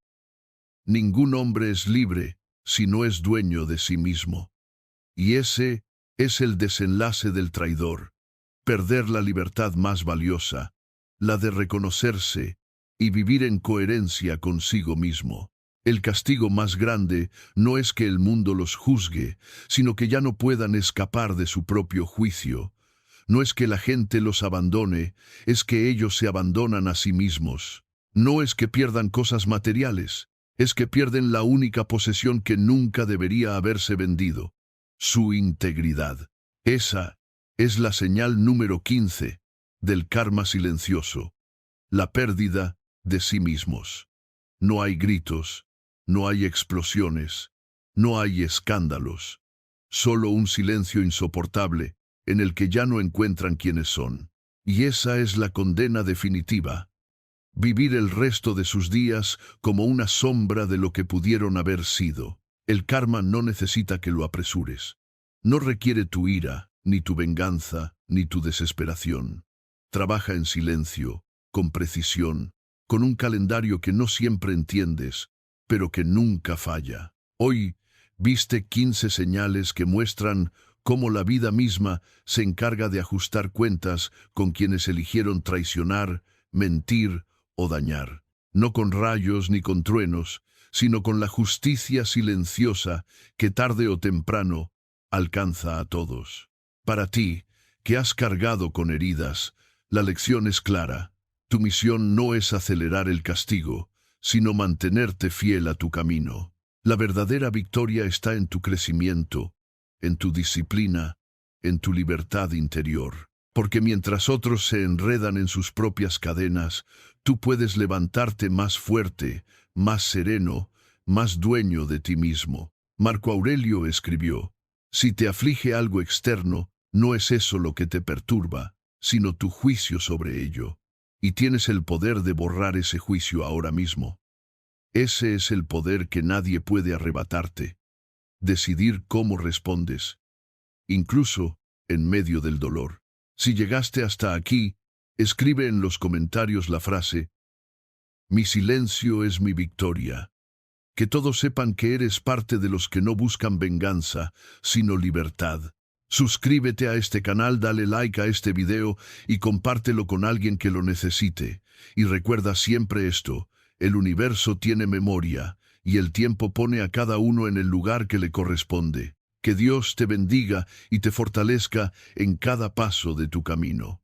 ningún hombre es libre si no es dueño de sí mismo. Y ese es el desenlace del traidor, perder la libertad más valiosa, la de reconocerse y vivir en coherencia consigo mismo. El castigo más grande no es que el mundo los juzgue, sino que ya no puedan escapar de su propio juicio. No es que la gente los abandone, es que ellos se abandonan a sí mismos. No es que pierdan cosas materiales, es que pierden la única posesión que nunca debería haberse vendido: su integridad. Esa Es la señal número 15 del karma silencioso, la pérdida de sí mismos. No hay gritos, no hay explosiones, no hay escándalos, solo un silencio insoportable en el que ya no encuentran quiénes son. Y esa es la condena definitiva. Vivir el resto de sus días como una sombra de lo que pudieron haber sido. El karma no necesita que lo apresures. No requiere tu ira, ni tu venganza, ni tu desesperación. Trabaja en silencio, con precisión, con un calendario que no siempre entiendes, pero que nunca falla. Hoy viste 15 señales que muestran cómo la vida misma se encarga de ajustar cuentas con quienes eligieron traicionar, mentir o dañar. No con rayos ni con truenos, sino con la justicia silenciosa que tarde o temprano alcanza a todos. Para ti, que has cargado con heridas, la lección es clara. Tu misión no es acelerar el castigo, sino mantenerte fiel a tu camino. La verdadera victoria está en tu crecimiento, en tu disciplina, en tu libertad interior. Porque mientras otros se enredan en sus propias cadenas, tú puedes levantarte más fuerte, más sereno, más dueño de ti mismo. Marco Aurelio escribió: si te aflige algo externo, no es eso lo que te perturba, sino tu juicio sobre ello. Y tienes el poder de borrar ese juicio ahora mismo. Ese es el poder que nadie puede arrebatarte. Decidir cómo respondes, incluso en medio del dolor. Si llegaste hasta aquí, escribe en los comentarios la frase: mi silencio es mi victoria. Que todos sepan que eres parte de los que no buscan venganza, sino libertad. Suscríbete a este canal, dale like a este video y compártelo con alguien que lo necesite. Y recuerda siempre esto: el universo tiene memoria, y el tiempo pone a cada uno en el lugar que le corresponde. Que Dios te bendiga y te fortalezca en cada paso de tu camino.